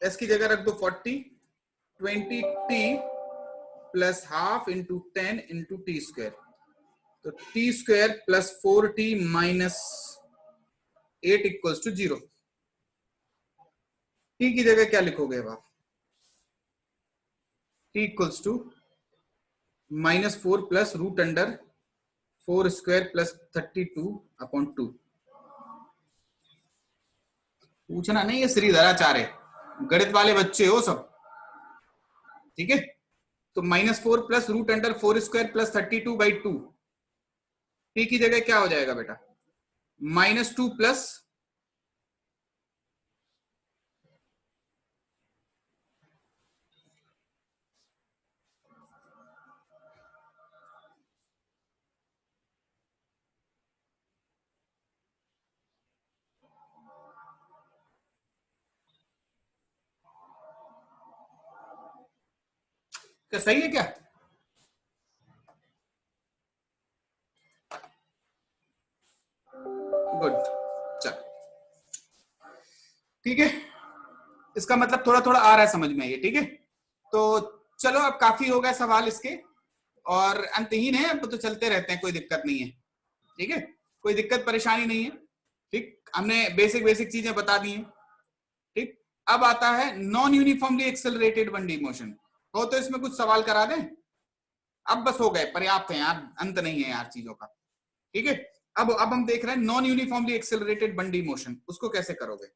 s की जगह रख दो 40, 20t plus half into 10 into T square, तो T square plus 4t minus 8 equals to 0। T की जगह क्या लिखोगे अब आप, T equals to -4 plus root under 4 square plus 32/2। पूछना नहीं, ये श्रीधराचार्य, गणित वाले बच्चे हो सब, ठीक है। तो -4 plus root under 4 square plus 32/2, T की जगह क्या हो जाएगा बेटा, -2 प्लस क्या सही है क्या, गुड, चल ठीक है। इसका मतलब थोड़ा थोड़ा आ रहा है समझ में ये, ठीक है। तो चलो अब काफी हो गया सवाल इसके, और अंतहीन है, अब तो चलते रहते हैं, कोई दिक्कत नहीं है, ठीक है। कोई दिक्कत परेशानी नहीं है, ठीक। हमने बेसिक बेसिक चीजें बता दी हैं, ठीक। अब आता है non uniformly accelerated 1D motion, हो तो इसमें कुछ सवाल करा दें, अब बस हो गए, पर्याप्त है यार, अंत नहीं है यार चीजों का, ठीक है। अब हम देख रहे हैं non uniformly accelerated 1D motion, उसको कैसे करोगे।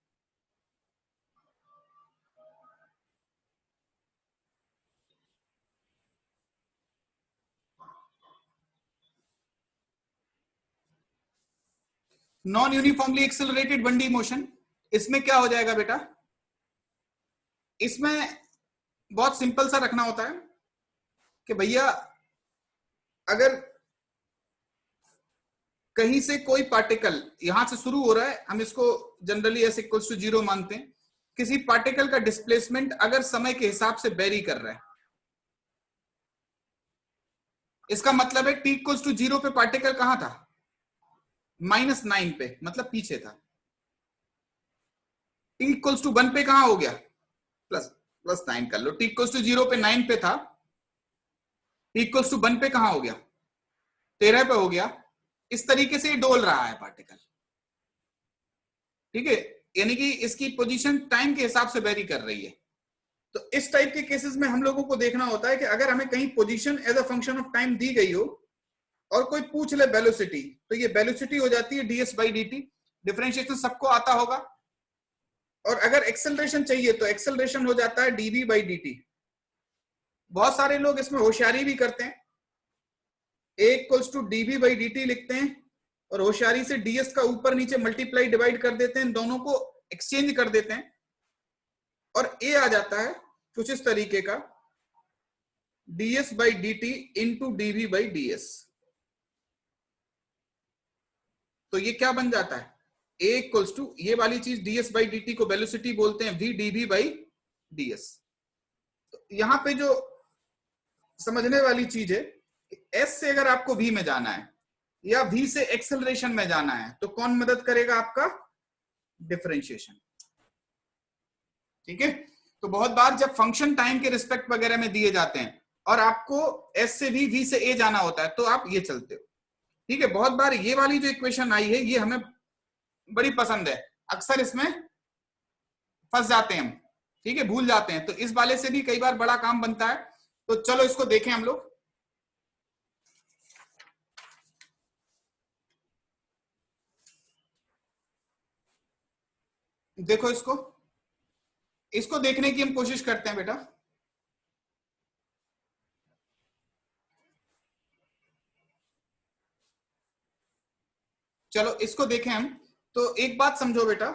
Non uniformly accelerated 1D motion, इसमें क्या हो जाएगा बेटा, इसमें बहुत सिंपल सा रखना होता है कि भैया अगर कहीं से कोई पार्टिकल यहां से शुरू हो रहा है, हम इसको जनरली एस इक्वल्स टू 0 मानते हैं, किसी पार्टिकल का डिस्प्लेसमेंट अगर समय के हिसाब से वेरी कर रहा है, इसका मतलब है टी इक्वल्स टू 0 पे पार्टिकल कहां था, -9 पे, मतलब पीछे था। टी इक्वल्स टू 1 पे कहां हो गया, +9 कर लो, टी इक्वल्स टू 0 पे 9 पे था, टी इक्वल्स टू 1 पे कहां हो गया, 13 पे हो गया। इस तरीके से डोल रहा है पार्टिकल, ठीक है, यानी कि इसकी पोजीशन टाइम के हिसाब से वेरी कर रही है। तो इस टाइप के केसेस में हम लोगों को देखना होता है कि अगर हमें कहीं position as a function of time दी गई हो और कोई पूछ ले वेलोसिटी, तो ये वेलोसिटी हो जाती है ds/dt, डिफरेंशिएशन सबको आता होगा। और अगर एक्सेलरेशन चाहिए तो एक्सेलरेशन हो जाता है dv/dt। बहुत सारे लोग इसमें होशियारी भी करते हैं, a इक्वल्स टू dv/dt लिखते हैं और होशियारी से ds का ऊपर नीचे मल्टीप्लाई डिवाइड कर देते हैं, दोनों को एक्सचेंज कर देते हैं, और a आ जाता है कुछ इस तरीके का, ds/dt इंटू dv/ds। तो ये क्या बन जाता है, a इक्वल्स टू, ये वाली चीज ds/dt को वेलोसिटी बोलते हैं, v dv/ds। तो यहां पे जो समझने वाली चीज है, s से अगर आपको v में जाना है या v से एक्सेलरेशन में जाना है, तो कौन मदद करेगा, आपका डिफरेंशिएशन, ठीक है। तो बहुत बार जब फंक्शन टाइम के रिस्पेक्ट वगैरह में दिए जाते हैं, और आपको एस से भी वी से ए जाना होता है, तो आप ये चलते हो। ठीक है, बहुत बार ये वाली जो इक्वेशन आई है ये हमें बड़ी पसंद है, अक्सर इसमें फंस जाते हैं हम। ठीक है, भूल जाते हैं, तो इस वाले से भी कई बार बड़ा काम बनता है। तो चलो इसको देखें हम लोग। देखो इसको, इसको देखने की हम कोशिश करते हैं बेटा। चलो इसको देखें हम। तो एक बात समझो बेटा,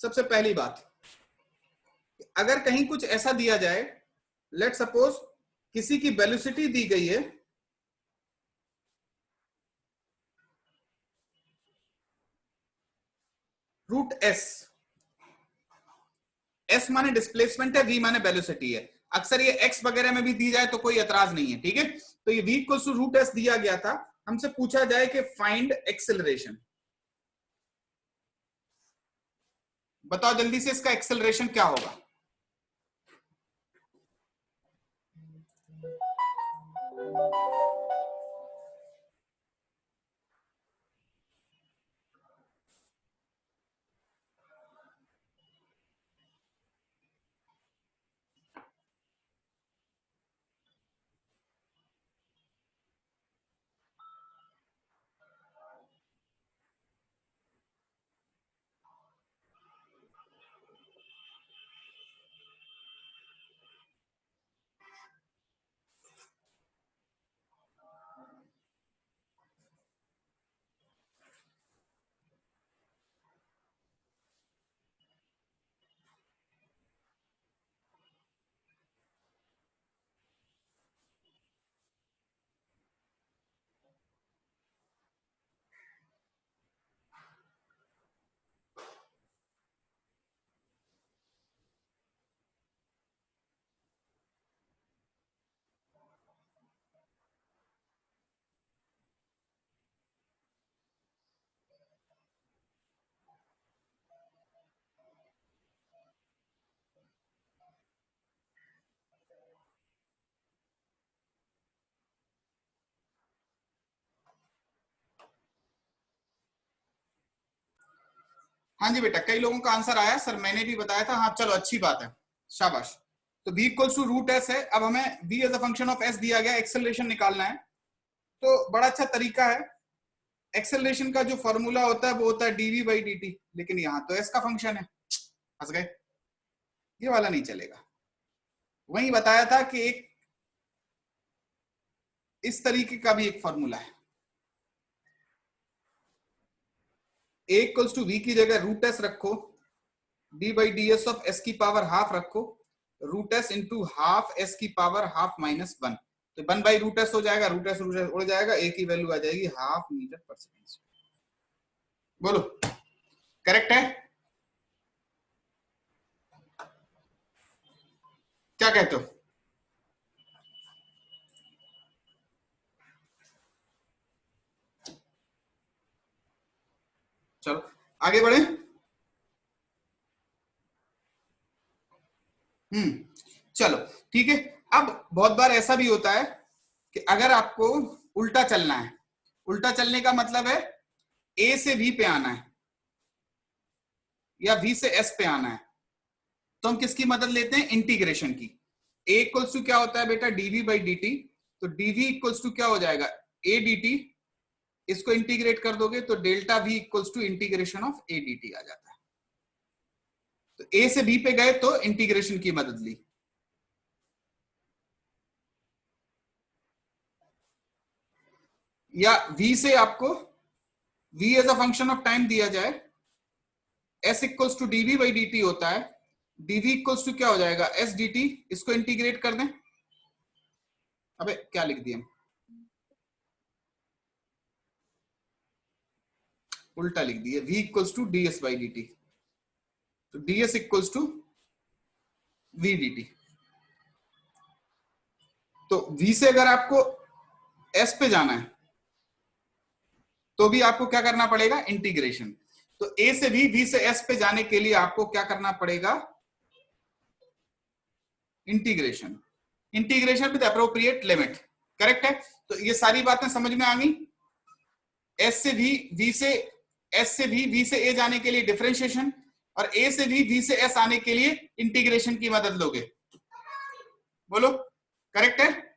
सबसे पहली बात, अगर कहीं कुछ ऐसा दिया जाए, लेट सपोज किसी की वेलोसिटी दी गई है रूट एस, एस माने डिस्प्लेसमेंट है, वी माने वेलोसिटी है। अक्सर ये एक्स वगैरह में भी दी जाए तो कोई एतराज नहीं है। ठीक है, तो ये V equals to root S दिया गया था, हमसे पूछा जाए कि फाइंड एक्सेलरेशन। बताओ जल्दी से इसका एक्सेलरेशन क्या होगा। हाँ जी बेटा, कई लोगों का आंसर आया सर, मैंने भी बताया था। हाँ चलो अच्छी बात है, शाबाश। तो v equals to root S है। अब हमें v as a function of s दिया गया, एक्सेलरेशन निकालना है। तो बड़ा अच्छा तरीका है, एक्सेलरेशन का जो फॉर्मूला होता है वो होता है dv बाई dt, लेकिन यहाँ तो s का फंक्शन है, फंस गए, ये वाला नहीं चलेगा। वही बताया था कि एक इस तरीके का भी एक फॉर्मूला है, a इक्वल्स टू v की जगह रूट एस रखो, d by D S of s की पावर हाफ रखो, root S into half S की पावर हाफ माइनस वन, तो वन बाई रूट एस हो जाएगा, रूट एस उड़ जाएगा, ए की वैल्यू आ जाएगी हाफ मीटर पर सेकेंड। बोलो करेक्ट है, क्या कहते हो। चलो आगे बढ़े। चलो ठीक है। अब बहुत बार ऐसा भी होता है कि अगर आपको उल्टा चलना है, उल्टा चलने का मतलब है ए से वी पे आना है या वी से एस पे आना है, तो हम किसकी मदद लेते हैं, इंटीग्रेशन की। ए इक्वल्स टू क्या होता है बेटा, डीवी बाई डी टी, तो डीवी इक्वल्स टू क्या हो जाएगा, ए डी टी, इसको इंटीग्रेट कर दोगे तो delta V equals to integration of A D T आ जाता है। तो ए से बी पे गए तो इंटीग्रेशन की मदद ली, या v से आपको v as a function of time दिया जाए, s equals to dv by dt होता है, dv इक्वल्स टू क्या हो जाएगा, s dt, इसको इंटीग्रेट कर दें। अबे क्या लिख दिया, उल्टा लिख दिया, v equals to ds by dt, तो ds equals to v dt। तो v से अगर आपको s पे जाना है तो भी आपको क्या करना पड़ेगा, इंटीग्रेशन। तो ए से बी से एस पे जाने के लिए आपको क्या करना पड़ेगा? Integration, integration with appropriate limit. Correct है? तो ये सारी बातें समझ में आ गई। एस से वी से एस से वी से ए जाने के लिए डिफरेंशिएशन, और ए से वी से एस आने के लिए इंटीग्रेशन की मदद लोगे। बोलो करेक्ट है?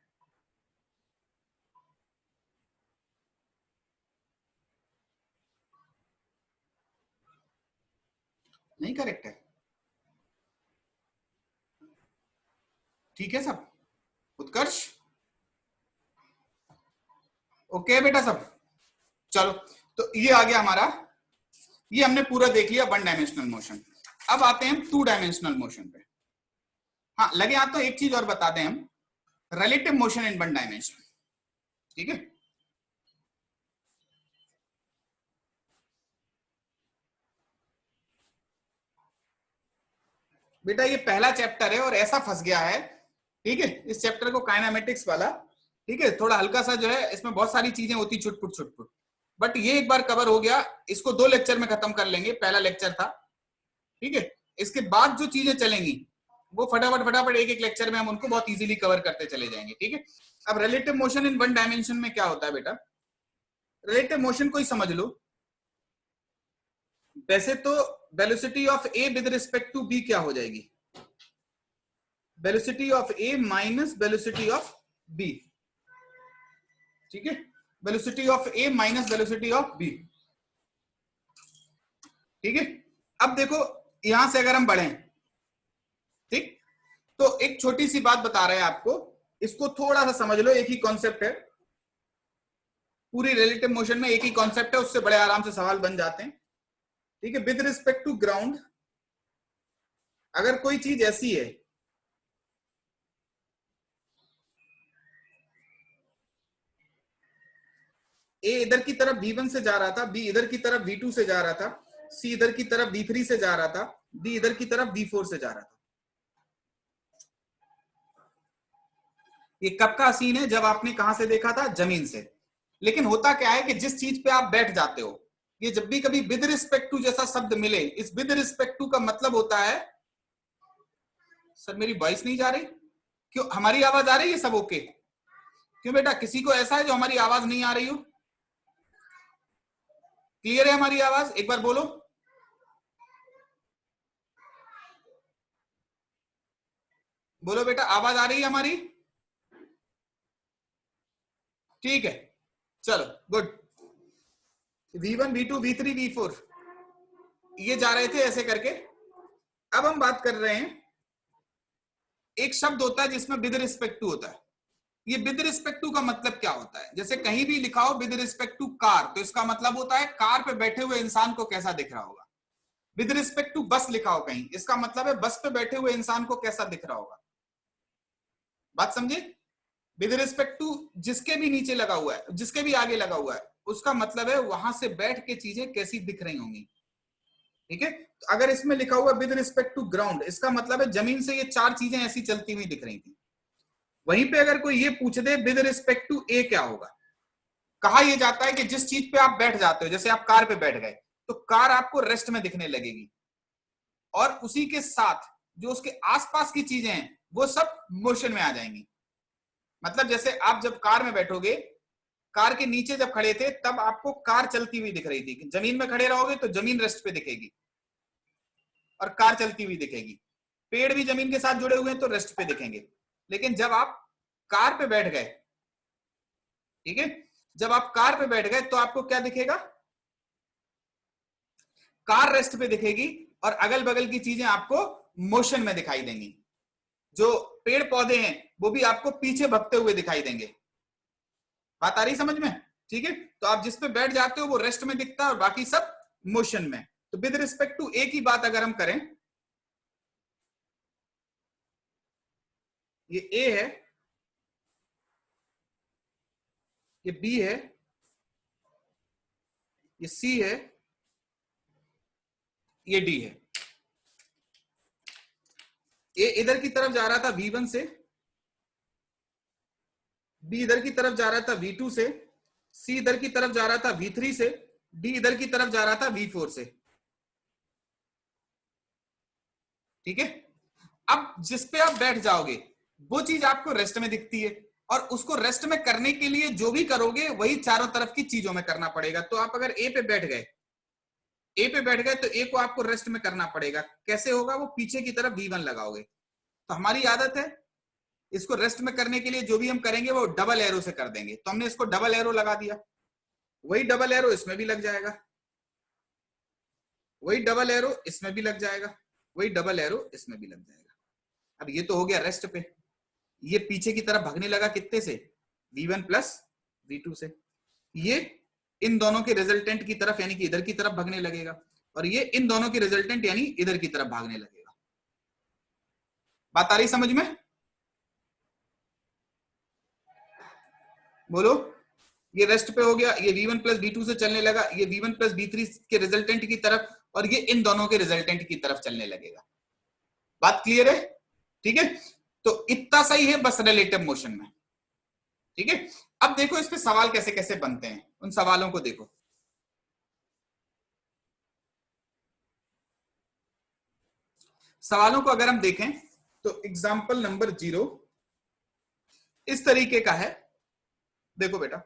नहीं करेक्ट है? ठीक है सब? उत्कर्ष ओके है बेटा सब? चलो, तो ये आ गया हमारा, ये हमने पूरा देख लिया वन डायमेंशनल मोशन। अब आते हैं टू डायमेंशनल मोशन पे। हाँ लगे हाथ तो एक चीज और बता दें हम, relative motion in one dimension. ठीक है? बेटा ये पहला चैप्टर है और ऐसा फंस गया है, ठीक है, इस चैप्टर को, काइनेमेटिक्स वाला। ठीक है, थोड़ा हल्का सा जो है, इसमें बहुत सारी चीजें होती छुटपुट छुटपुट, बट ये एक बार कवर हो गया, इसको 2 लेक्चर में खत्म कर लेंगे। पहला लेक्चर था, ठीक है। इसके बाद जो चीजें चलेंगी वो फटाफट फटाफट एक एक लेक्चर में हम उनको बहुत इजीली कवर करते चले जाएंगे। ठीक है? अब relative motion in one dimension में क्या होता है बेटा? रिलेटिव मोशन को ही समझ लो। वैसे तो velocity of A with respect to B क्या हो जाएगी? Velocity of A minus velocity of B. ठीक है? Velocity of A minus velocity of B. ठीक है? अब देखो यहां से अगर हम बढ़ें, ठीक, तो एक छोटी सी बात बता रहे हैं आपको, इसको थोड़ा सा समझ लो। एक ही कॉन्सेप्ट है, पूरी रिलेटिव मोशन में एक ही कॉन्सेप्ट है, उससे बड़े आराम से सवाल बन जाते हैं। ठीक है? विद रिस्पेक्ट टू ग्राउंड अगर कोई चीज ऐसी है, ए इधर की तरफ V1 से जा रहा था, बी इधर की तरफ V2 से जा रहा था, सी इधर की तरफ V3 से जा रहा था, डी इधर की तरफ V4 से जा रहा था। ये कब का सीन है? जब आपने कहां से देखा था? जमीन से। लेकिन होता क्या है कि जिस चीज पे आप बैठ जाते हो, ये जब भी कभी विद रिस्पेक्ट टू जैसा शब्द मिले, इस विद रिस्पेक्ट टू का मतलब होता है, सर मेरी वॉइस नहीं जा रही? क्यों, हमारी आवाज आ रही है? सब ओके? क्यों बेटा, किसी को ऐसा है जो हमारी आवाज नहीं आ रही हो? क्लियर है हमारी आवाज? एक बार बोलो। बोलो बेटा, आवाज आ रही है हमारी? ठीक है, चलो good. V1 V2 V3 V4 ये जा रहे थे ऐसे करके। अब हम बात कर रहे हैं, एक शब्द होता है जिसमें विद रिस्पेक्ट टू होता है। ये विद रिस्पेक्ट टू का मतलब क्या होता है? जैसे कहीं भी लिखा हो विद रिस्पेक्ट टू कार, तो इसका मतलब होता है कार पे बैठे हुए इंसान को कैसा दिख रहा होगा। विद रिस्पेक्ट टू बस लिखा हो कहीं, इसका मतलब है बस पे बैठे हुए इंसान को कैसा दिख रहा होगा। बात समझे? विद रिस्पेक्ट टू जिसके भी नीचे लगा हुआ है, जिसके भी आगे लगा हुआ है, उसका मतलब है वहां से बैठ के चीजें कैसी दिख रही होंगी। ठीक है? तो अगर इसमें लिखा हुआ विद रिस्पेक्ट टू ग्राउंड, इसका मतलब है जमीन से ये 4 चीजें ऐसी चलती हुई दिख रही थी। वहीं पे अगर कोई ये पूछ दे विद रिस्पेक्ट टू ए क्या होगा, कहा यह जाता है कि जिस चीज पे आप बैठ जाते हो, जैसे आप कार पे बैठ गए, तो कार आपको रेस्ट में दिखने लगेगी, और उसी के साथ जो उसके आसपास की चीजें हैं वो सब मोशन में आ जाएंगी। मतलब जैसे आप जब कार में बैठोगे, कार के नीचे जब खड़े थे तब आपको कार चलती हुई दिख रही थी, जमीन में खड़े रहोगे तो जमीन रेस्ट पे दिखेगी और कार चलती हुई दिखेगी। पेड़ भी जमीन के साथ जुड़े हुए हैं तो रेस्ट पे दिखेंगे। लेकिन जब आप कार पे बैठ गए, ठीक है, जब आप कार पे बैठ गए तो आपको क्या दिखेगा? कार रेस्ट पे दिखेगी और अगल बगल की चीजें आपको मोशन में दिखाई देंगी। जो पेड़ पौधे हैं वो भी आपको पीछे भगते हुए दिखाई देंगे। बात आ रही समझ में? ठीक है? तो आप जिस पे बैठ जाते हो वो रेस्ट में दिखता है और बाकी सब मोशन में। तो विद रिस्पेक्ट टू ए की बात अगर हम करें, ये ए है, ये बी है, ये सी है, ये डी है। ए इधर की तरफ जा रहा था V1 से, बी इधर की तरफ जा रहा था V2 से, सी इधर की तरफ जा रहा था V3 से, डी इधर की तरफ जा रहा था V4 से। ठीक है। अब जिस पे आप बैठ जाओगे वो चीज आपको रेस्ट में दिखती है, और उसको रेस्ट में करने के लिए जो भी करोगे वही चारों तरफ की चीजों में करना पड़ेगा। तो आप अगर ए पे बैठ गए, तो ए को आपको रेस्ट में करना पड़ेगा। कैसे होगा? वो पीछे की तरफ V1 लगाओगे। तो हमारी आदत है इसको रेस्ट में करने के लिए जो भी हम करेंगे वो डबल एरो से कर देंगे। तो हमने इसको डबल एरो लगा दिया, वही डबल एरो इसमें भी लग जाएगा, वही डबल एरो इसमें भी लग जाएगा, वही डबल एरो इसमें भी लग जाएगा। अब ये तो हो गया रेस्ट पे। ये पीछे की तरफ भागने लगा कितने से? V1 प्लस V2 से। ये इन दोनों के रिजल्टेंट की तरफ यानी कि इधर की तरफ भागने लगेगा, और ये इन दोनों की रिजल्टेंट यानी इधर की तरफ भागने लगेगा। बात आ रही समझ में? बोलो। ये रेस्ट पे हो गया, ये V1 प्लस V2 से चलने लगा, ये V1 प्लस V3 के रिजल्टेंट की तरफ, और ये इन दोनों के रिजल्टेंट की तरफ चलने लगेगा। बात क्लियर है? ठीक है। तो इतना सही है बस रिलेटिव मोशन में। ठीक है। अब देखो इस पे सवाल कैसे कैसे बनते हैं, उन सवालों को देखो। सवालों को अगर हम देखें तो एग्जाम्पल नंबर 0 इस तरीके का है। देखो बेटा,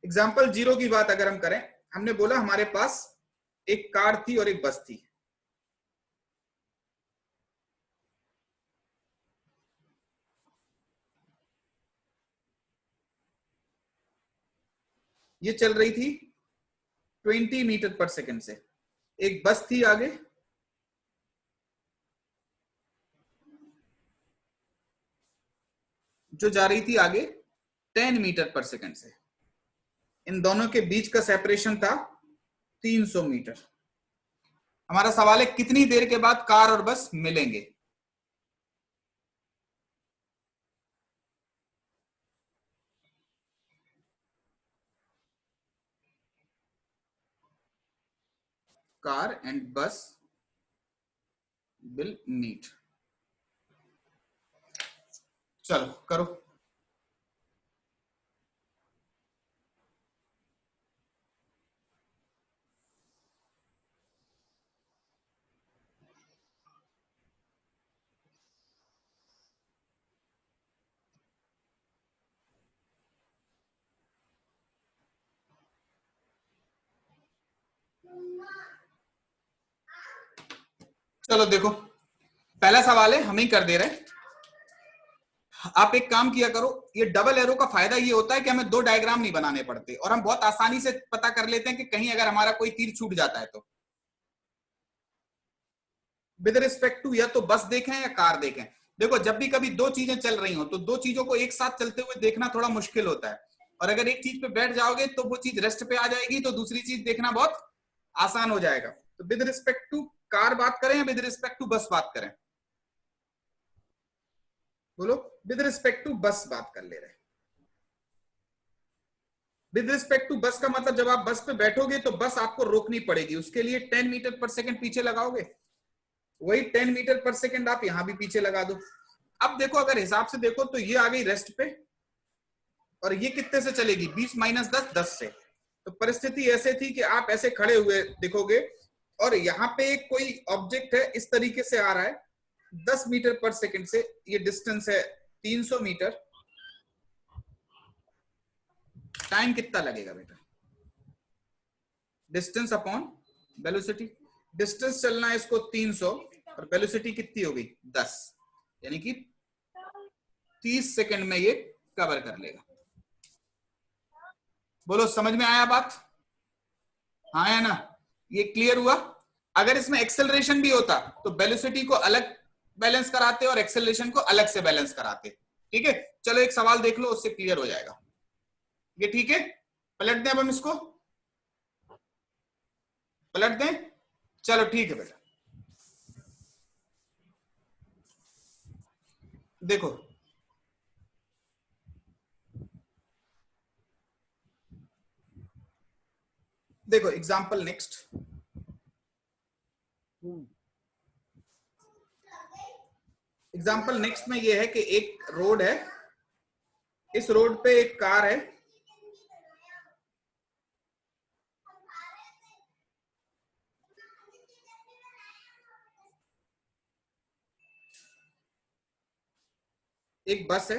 एग्जाम्पल 0 की बात अगर हम करें, हमने बोला हमारे पास एक कार थी और एक बस थी। ये चल रही थी 20 मीटर पर सेकंड से। एक बस थी आगे, जो जा रही थी आगे 10 मीटर पर सेकंड से। इन दोनों के बीच का सेपरेशन था 300 मीटर। हमारा सवाल है कितनी देर के बाद कार और बस मिलेंगे? कार एंड बस विल मीट। चलो करो। चलो देखो, पहला सवाल है हम ही कर दे रहे हैं। आप एक काम किया करो, ये डबल एरो का फायदा ये होता है कि हमें दो डायग्राम नहीं बनाने पड़ते, और हम बहुत आसानी से पता कर लेते हैं कि कहीं अगर हमारा कोई तीर छूट जाता है तो। विद रिस्पेक्ट टू या तो बस देखें या कार देखें। देखो जब भी कभी दो चीजें चल रही हो तो दो चीजों को एक साथ चलते हुए देखना थोड़ा मुश्किल होता है, और अगर एक चीज पे बैठ जाओगे तो वो चीज रेस्ट पे आ जाएगी, तो दूसरी चीज देखना बहुत आसान हो जाएगा। तो विद रिस्पेक्ट टू कार बात करें या विद रिस्पेक्ट टू बस बात करें? बोलो। विद रिस्पेक्ट टू बस बात कर ले रहे हैं। विद रिस्पेक्ट टू बस का मतलब जब आप बस पे बैठोगे तो बस आपको रोकनी पड़ेगी, उसके लिए 10 मीटर पर सेकंड पीछे लगाओगे, वही 10 मीटर पर सेकंड आप यहां भी पीछे लगा दो। अब देखो अगर हिसाब से देखो तो ये आ गई रेस्ट पे, और ये कितने से चलेगी? 20 माइनस 10, 10 से। तो परिस्थिति ऐसे थी कि आप ऐसे खड़े हुए दिखोगे, और यहाँ पे कोई ऑब्जेक्ट है इस तरीके से आ रहा है 10 मीटर पर सेकंड से, ये डिस्टेंस है 300 मीटर। टाइम कितना लगेगा बेटा? Distance upon velocity. डिस्टेंस चलना है इसको 300, और वेलोसिटी कितनी हो गई? 10, यानी कि 30 सेकंड में ये कवर कर लेगा। बोलो समझ में आया बात? हाँ या ना? ये क्लियर हुआ? अगर इसमें एक्सेलरेशन भी होता तो वेलोसिटी को अलग बैलेंस कराते और एक्सेलरेशन को अलग से बैलेंस कराते। ठीक है, चलो एक सवाल देख लो, उससे क्लियर हो जाएगा ये। ठीक है, पलट दें अब हम इसको, पलट दें। चलो ठीक है बेटा, देखो देखो एग्जाम्पल नेक्स्ट। एग्जाम्पल नेक्स्ट में ये है कि एक रोड है, इस रोड पे एक कार है, एक बस है,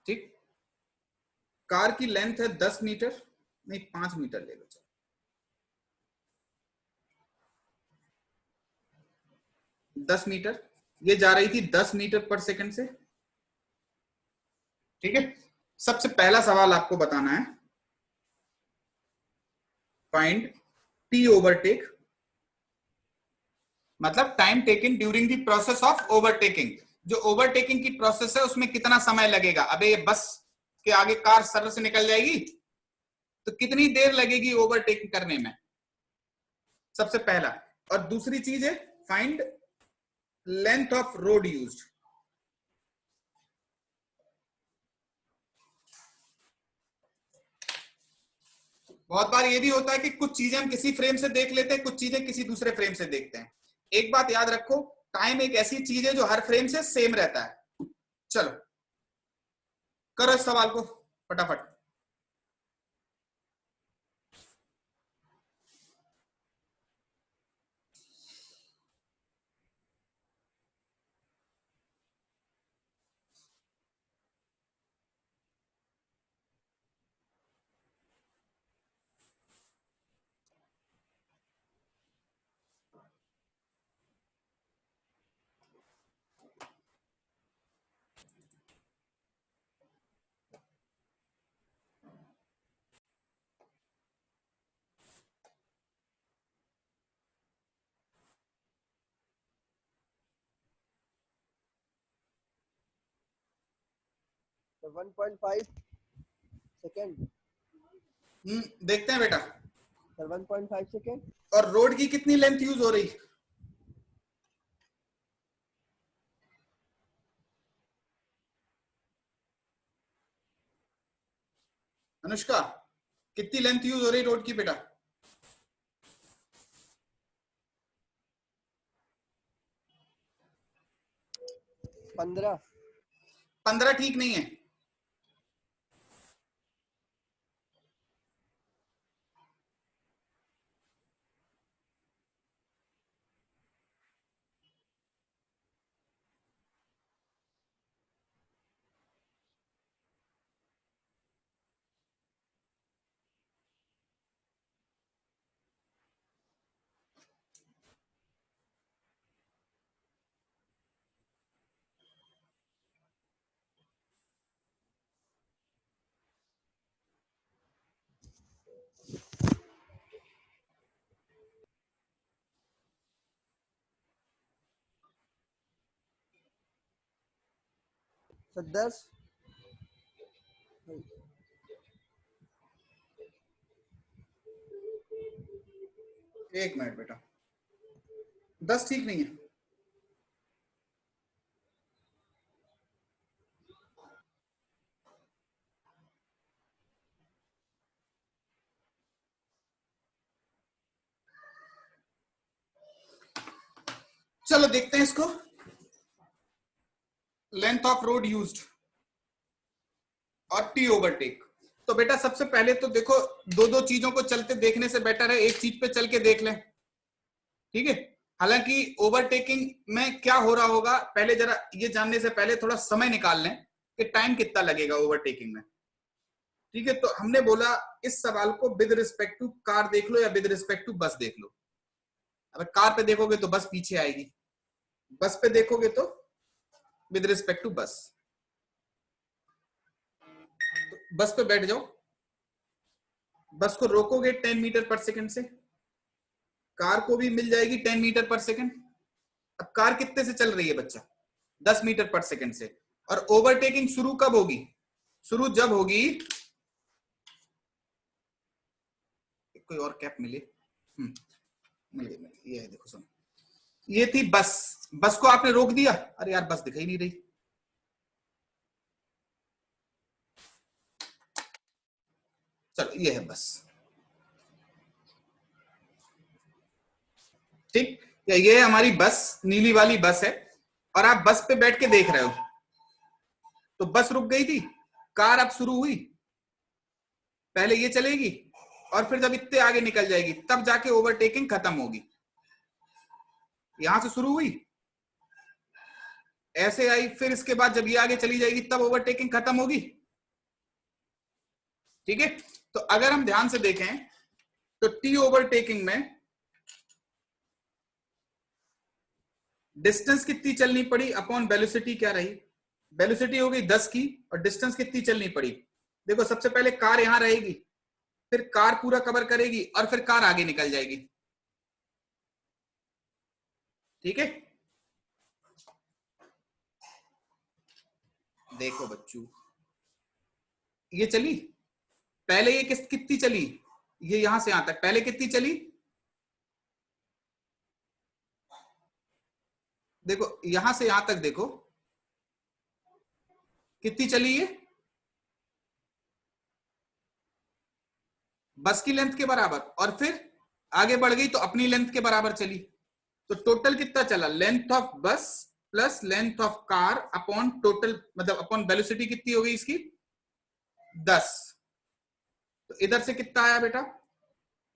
ठीक। कार की लेंथ है 10 मीटर, नहीं 5 मीटर ले लो, 10 मीटर। ये जा रही थी 10 मीटर पर सेकंड से, ठीक है। सबसे पहला सवाल आपको बताना है, फाइंड टी ओवरटेक, मतलब time taken during the process of overtaking. जो ओवरटेकिंग की प्रोसेस है उसमें कितना समय लगेगा। अबे ये बस के आगे कार सर से निकल जाएगी तो कितनी देर लगेगी ओवरटेकिंग करने में, सबसे पहला। और दूसरी चीज है find length of road used. बहुत बार ये भी होता है कि कुछ चीजें हम किसी फ्रेम से देख लेते हैं, कुछ चीजें किसी दूसरे फ्रेम से देखते हैं। एक बात याद रखो, टाइम एक ऐसी चीज है जो हर फ्रेम से सेम रहता है। चलो करो इस सवाल को फटाफट। So 1.5 second. देखते हैं बेटा। Sir 1.5 second. और रोड की कितनी लेंथ यूज हो रही? अनुष्का, कितनी लेंथ यूज हो रही रोड की बेटा? 15। 15 ठीक नहीं है। सर 10। एक मिनट बेटा, 10 ठीक नहीं है। चलो देखते हैं इसको, लेंथ ऑफ रोड यूज्ड और टी ओवरटेक। तो बेटा सबसे पहले तो देखो, दो दो चीजों को चलते देखने से बेटर है एक चीज पे चल के देख लें, ठीक है। हालांकि ओवरटेकिंग में क्या हो रहा होगा, पहले जरा ये जानने से पहले थोड़ा समय निकाल लें कि टाइम कितना लगेगा ओवरटेकिंग में, ठीक है। तो हमने बोला इस सवाल को विद रिस्पेक्ट टू कार देख लो या विद रिस्पेक्ट टू बस देख लो। अब कार पे देखोगे तो बस पीछे आएगी, बस पे देखोगे तो विद रिस्पेक्ट टू बस। तो बस पे बैठ जाओ, बस को रोकोगे 10 मीटर पर सेकंड से, कार को भी मिल जाएगी 10 मीटर पर सेकंड। अब कार कितने से चल रही है बच्चा? 10 मीटर पर सेकंड से। और ओवरटेकिंग शुरू कब होगी? शुरू जब होगी, कोई और कैप मिले, मिल गई, ये है देखो सुनो, ये थी बस, बस को आपने रोक दिया, अरे यार बस दिखाई नहीं रही, चलो ये है बस, ठीक। या ये हमारी बस, नीली वाली बस है, और आप बस पे बैठ के देख रहे हो, तो बस रुक गई थी, कार अब शुरू हुई, पहले ये चलेगी और फिर जब इतने आगे निकल जाएगी तब जाके ओवरटेकिंग खत्म होगी। यहां से शुरू हुई, ऐसे आई, फिर इसके बाद जब ये आगे चली जाएगी तब ओवरटेकिंग खत्म होगी। ठीक है, तो अगर हम ध्यान से देखें तो टी ओवरटेकिंग में डिस्टेंस कितनी चलनी पड़ी अपॉन वेलोसिटी क्या रही? वेलोसिटी हो गई 10 की और डिस्टेंस कितनी चलनी पड़ी? देखो सबसे पहले कार यहां रहेगी, फिर कार पूरा कवर करेगी और फिर कार आगे निकल जाएगी। ठीक है, देखो बच्चों, ये चली, पहले ये कितनी चली, ये यहां से यहां तक पहले कितनी चली? देखो यहां से यहां तक देखो कितनी चली ये, बस की लेंथ के बराबर, और फिर आगे बढ़ गई तो अपनी लेंथ के बराबर चली। तो टोटल कितना चला? लेंथ ऑफ बस plus length of car upon total, मतलब अपॉन वेलोसिटी कितनी हो गई इसकी? 10। तो इधर से कितना आया बेटा?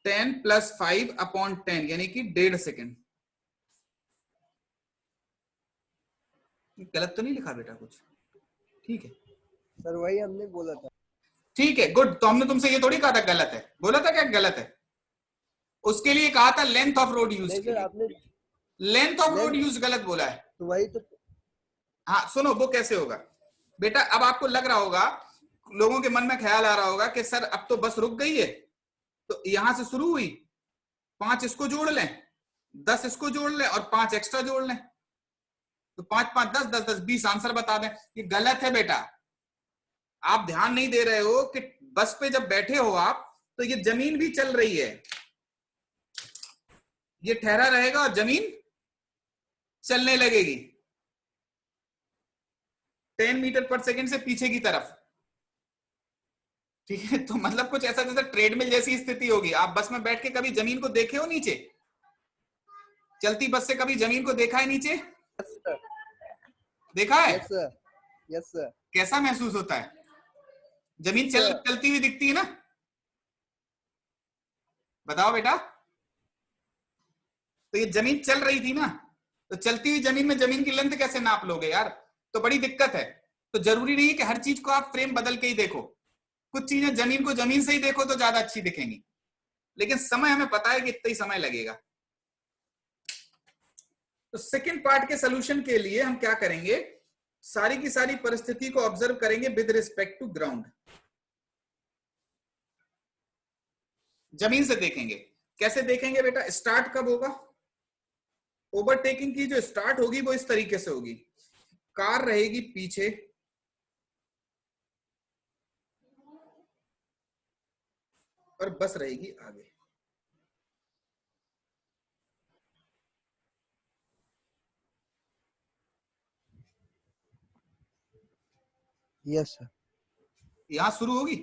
10 + 5 अपॉन 10 यानी कि 1.5 सेकेंड। गलत तो नहीं लिखा बेटा कुछ? ठीक है सर वही हमने बोला था। ठीक है, गुड। तो हमने तुमसे ये थोड़ी कहा था गलत है, बोला था क्या गलत है? उसके लिए कहा था लेंथ ऑफ रोड यूज नहीं के सर, लिए, आपने लेंथ ऑफ रोड यूज गलत बोला है। तो वही तो। हाँ सुनो, वो कैसे होगा बेटा? अब आपको लग रहा होगा, लोगों के मन में ख्याल आ रहा होगा कि सर अब तो बस रुक गई है, तो यहां से शुरू हुई, 5 इसको जोड़ लें, 10 इसको जोड़ लें और 5 एक्स्ट्रा जोड़ लें, तो 5 5 10 10 10 20 आंसर बता दें। ये गलत है बेटा, आप ध्यान नहीं दे रहे हो कि बस पे जब बैठे हो आप तो ये जमीन भी चल रही है, ये ठहरा रहेगा और जमीन चलने लगेगी 10 मीटर पर सेकंड से पीछे की तरफ। ठीक है, तो मतलब कुछ ऐसा जैसे ट्रेडमिल जैसी स्थिति होगी। आप बस में बैठ के कभी जमीन को देखे हो नीचे? चलती बस से कभी जमीन को देखा है नीचे? देखा है? Yes sir, yes sir. कैसा महसूस होता है? जमीन चलती हुई दिखती है ना? बताओ बेटा। तो ये जमीन चल रही थी ना, तो चलती हुई जमीन में जमीन की लेंथ कैसे नाप लोगे यार? तो बड़ी दिक्कत है। तो जरूरी नहीं है कि हर चीज को आप फ्रेम बदल के ही देखो, कुछ चीजें जमीन को जमीन से ही देखो तो ज्यादा अच्छी दिखेंगी, लेकिन समय हमें पता है कि इतना ही समय लगेगा। तो सेकंड पार्ट के सोल्यूशन के लिए हम क्या करेंगे, सारी की सारी परिस्थिति को ऑब्जर्व करेंगे विद रिस्पेक्ट टू ग्राउंड, जमीन से देखेंगे। कैसे देखेंगे बेटा? स्टार्ट कब होगा? ओवरटेकिंग की जो स्टार्ट होगी वो इस तरीके से होगी, कार रहेगी पीछे और बस रहेगी आगे। Yes sir. यहां शुरू होगी,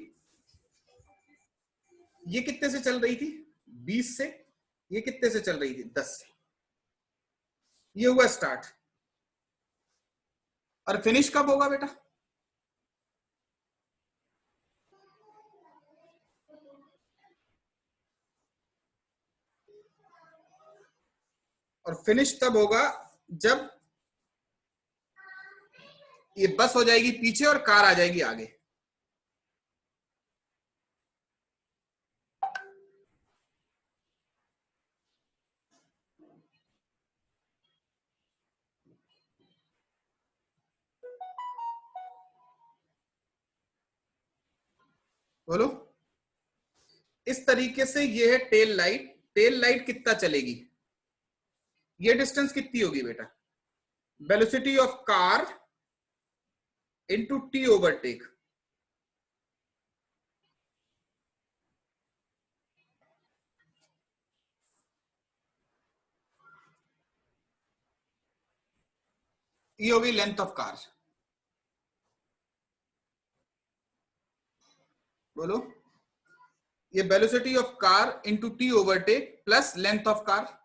ये कितने से चल रही थी? 20 से। ये कितने से चल रही थी? 10 से। ये हुआ स्टार्ट, और फिनिश कब होगा बेटा? और फिनिश तब होगा जब ये बस हो जाएगी पीछे और कार आ जाएगी आगे। बोलो। इस तरीके से ये है टेल लाइट। टेल लाइट कितना चलेगी? ये डिस्टेंस कितनी होगी बेटा? Velocity of car into T overtake. ये होगी लेंथ ऑफ कार। बोलो। ये velocity of car into T overtake plus length of car,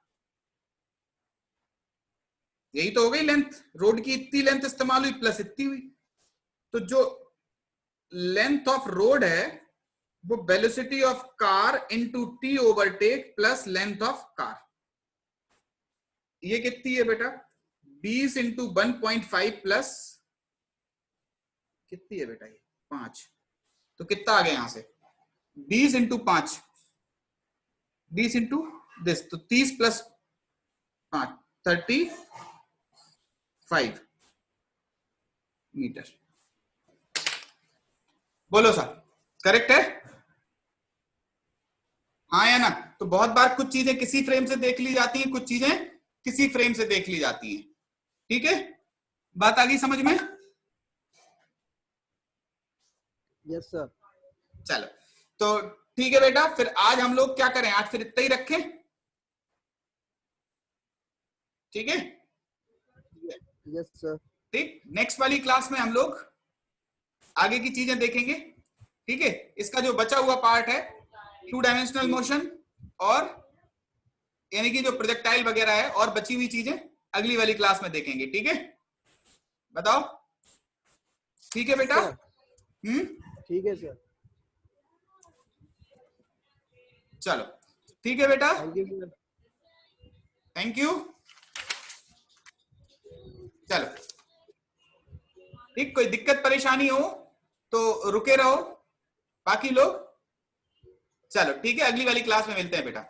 यही तो हो गई लेंथ। रोड की इतनी लेंथ इस्तेमाल हुई प्लस इतनी हुई, तो जो लेंथ ऑफ रोड है वो velocity of car into T overtake plus length of car. ये कितनी है बेटा? 20 इंटू 1.5 प्लस कितनी है बेटा? ये 5। तो कितना आ गया यहां से? 20 इंटू 5, 20 इंटू दिस, तो 30 प्लस 5 35 मीटर। बोलो सर, करेक्ट है? हाँ या ना? तो बहुत बार कुछ चीजें किसी फ्रेम से देख ली जाती हैं, कुछ चीजें किसी फ्रेम से देख ली जाती हैं। ठीक है, बात आ गई समझ में? Yes sir. चलो तो ठीक है बेटा, फिर आज हम लोग क्या करें? आज फिर इतना ही रखें, ठीक है? Yes sir. ठीक, नेक्स्ट वाली क्लास में हम लोग आगे की चीजें देखेंगे। ठीक है, इसका जो बचा हुआ पार्ट है 2 डायमेंशनल मोशन और यानी कि जो प्रोजेक्टाइल वगैरह है और बची हुई चीजें अगली वाली क्लास में देखेंगे। ठीक है, बताओ ठीक है बेटा? ठीक है सर। चलो ठीक है बेटा, thank you sir. Thank you. चलो ठीक, कोई दिक्कत परेशानी हो तो रुके रहो बाकी लोग। चलो ठीक है, अगली वाली क्लास में मिलते हैं बेटा।